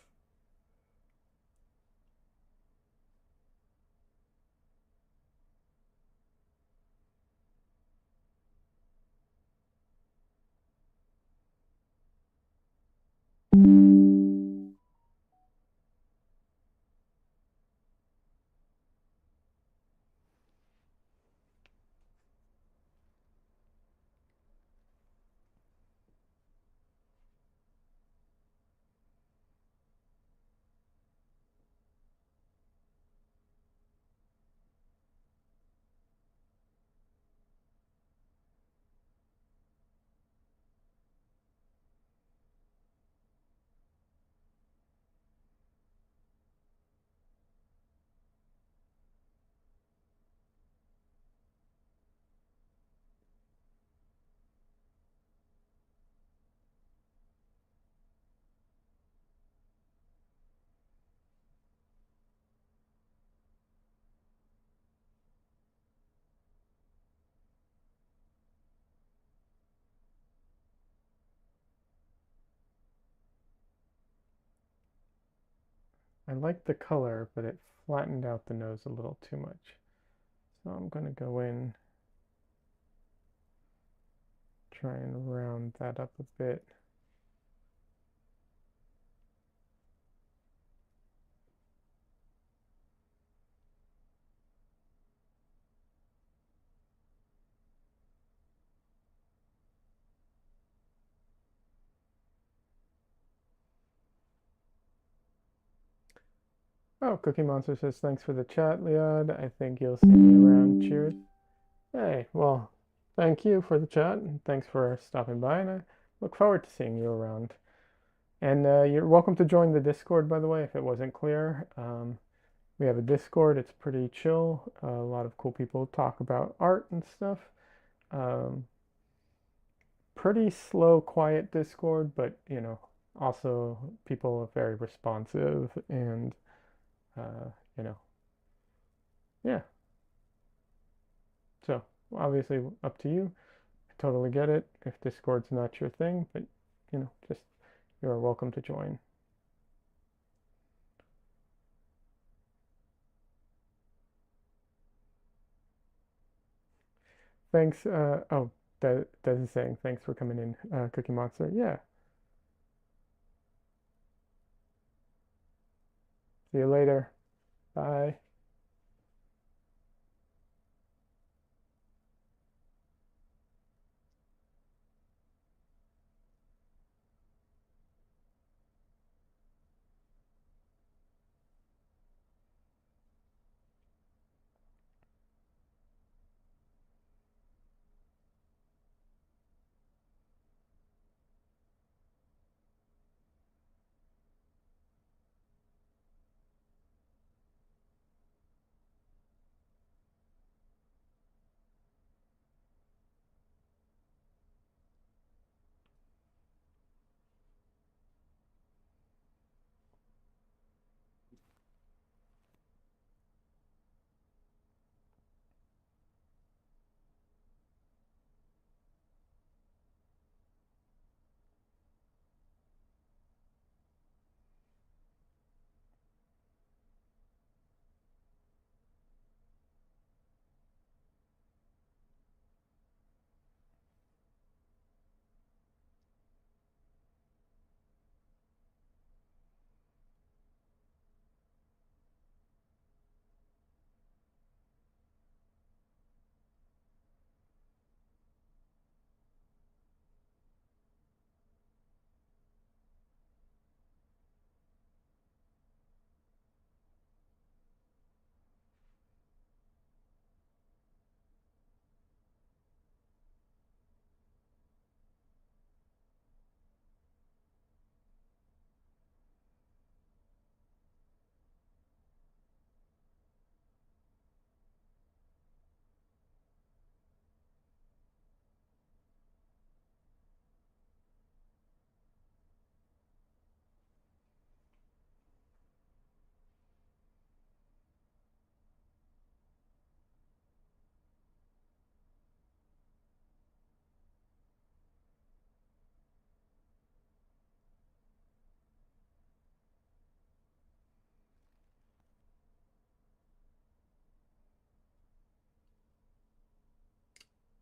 I like the color, but it flattened out the nose a little too much. So I'm going to go in, try and round that up a bit. Oh, Cookie Monster says, thanks for the chat, Liad. I think you'll see me around. Cheers. Hey, well, thank you for the chat, and thanks for stopping by, and I look forward to seeing you around. And you're welcome to join the Discord, by the way, if it wasn't clear. We have a Discord. It's pretty chill. A lot of cool people talk about art and stuff. Um, Pretty slow, quiet Discord, but also people are very responsive and uh, you know, yeah. So obviously up to you. I totally get it if Discord's not your thing, but just you're welcome to join. Thanks. Oh, Des is saying thanks for coming in, Cookie Monster. Yeah. See you later. Bye.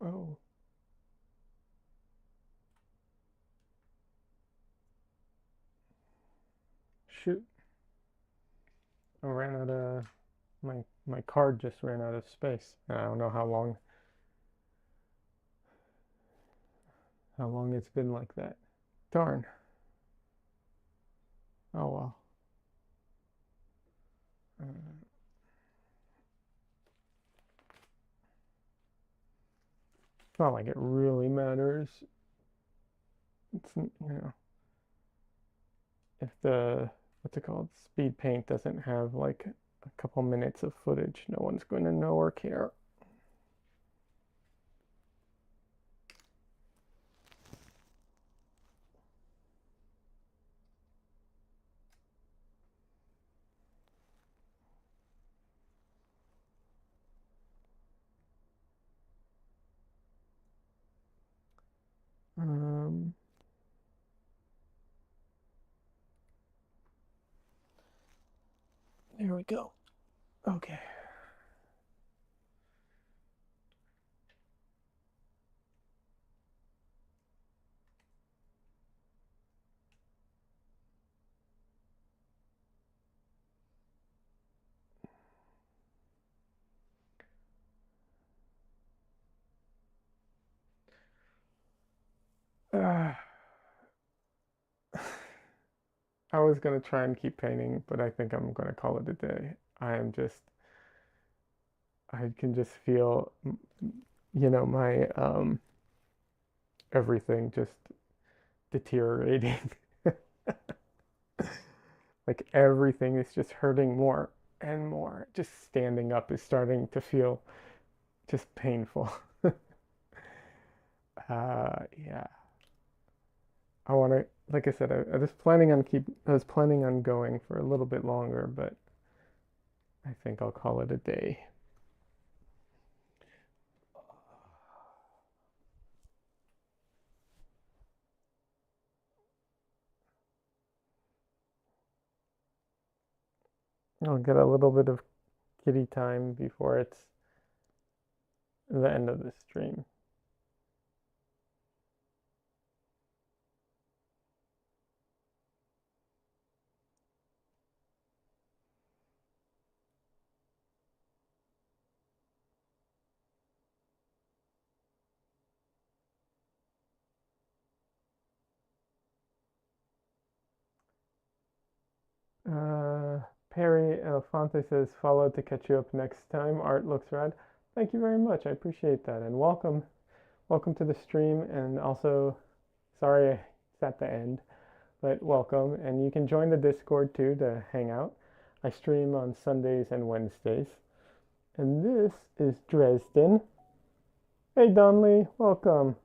Oh, shoot. I ran out of my card just ran out of space. I don't know how long it's been like that. Darn. Oh well. Uh, it's not like it really matters. It's if the what's it called, speed paint doesn't have like a couple minutes of footage, no one's going to know or care. Um, there we go. Okay. Uh, I was gonna try and keep painting, but I think I'm gonna call it a day. I can just feel, my everything just deteriorating. Like everything is just hurting more and more. Just standing up is starting to feel just painful. Yeah. I want to, like I said, I was planning on going for a little bit longer, but I think I'll call it a day. I'll get a little bit of kitty time before it's the end of the stream. Uh, Perry Elefante says, follow to catch you up next time. Art looks rad. Thank you very much. I appreciate that. And welcome to the stream. And also, sorry it's at the end, but welcome. And you can join the Discord too to hang out. I stream on Sundays and Wednesdays. And this is Dresden. Hey, Donley, welcome.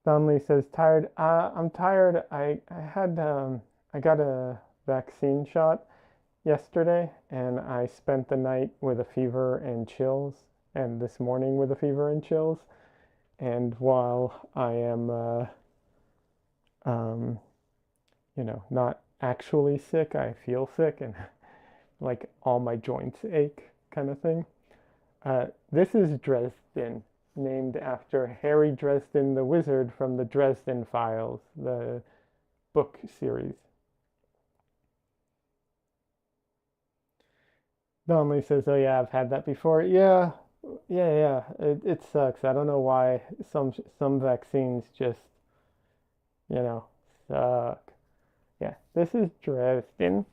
Donley says, tired. I'm tired. I got a vaccine shot yesterday, and I spent the night with a fever and chills, and this morning with a fever and chills. And while I am, um, not actually sick, I feel sick, and like all my joints ache, kind of thing. This is Dresden, named after Harry Dresden the Wizard from the Dresden Files, the book series. Donnelly says, "Oh yeah, I've had that before." Yeah, yeah. It sucks. I don't know why some vaccines just, you know, suck. Yeah, this is Dresden.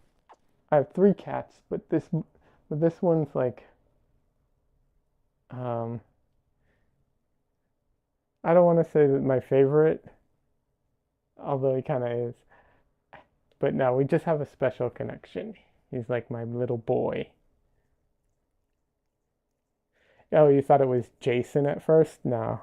I have three cats, but this one's like, um, I don't want to say that my favorite, although he kind of is. But no, we just have a special connection. He's like my little boy. Oh, you thought it was Jason at first? No.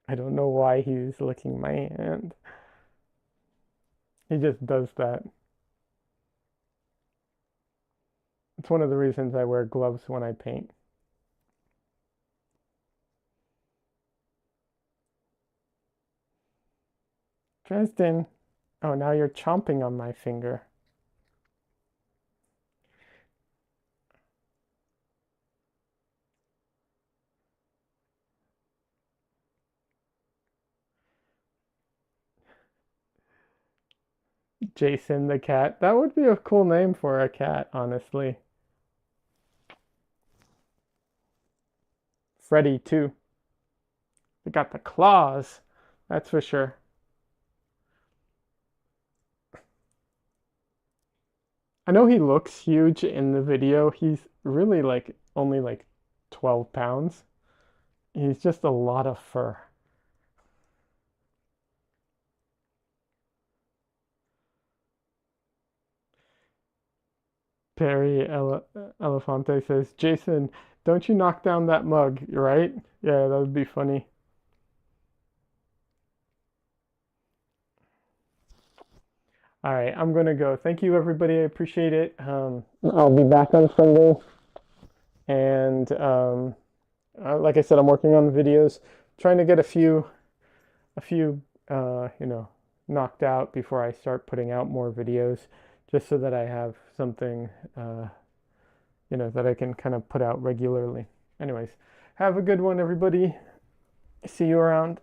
I don't know why he's licking my hand. He just does that. It's one of the reasons I wear gloves when I paint. Dresden. Oh, now you're chomping on my finger. Jason the cat. That would be a cool name for a cat, honestly. Freddy, too. They got the claws. That's for sure. I know he looks huge in the video. He's really like only like 12 pounds. He's just a lot of fur. Perry Elefante says, Jason, don't you knock down that mug, right? Yeah, that would be funny. All right, I'm going to go. Thank you, everybody. I appreciate it. I'll be back on Sunday. And like I said, I'm working on videos, trying to get a few, knocked out before I start putting out more videos, just so that I have something, that I can kind of put out regularly. Anyways, have a good one, everybody. See you around.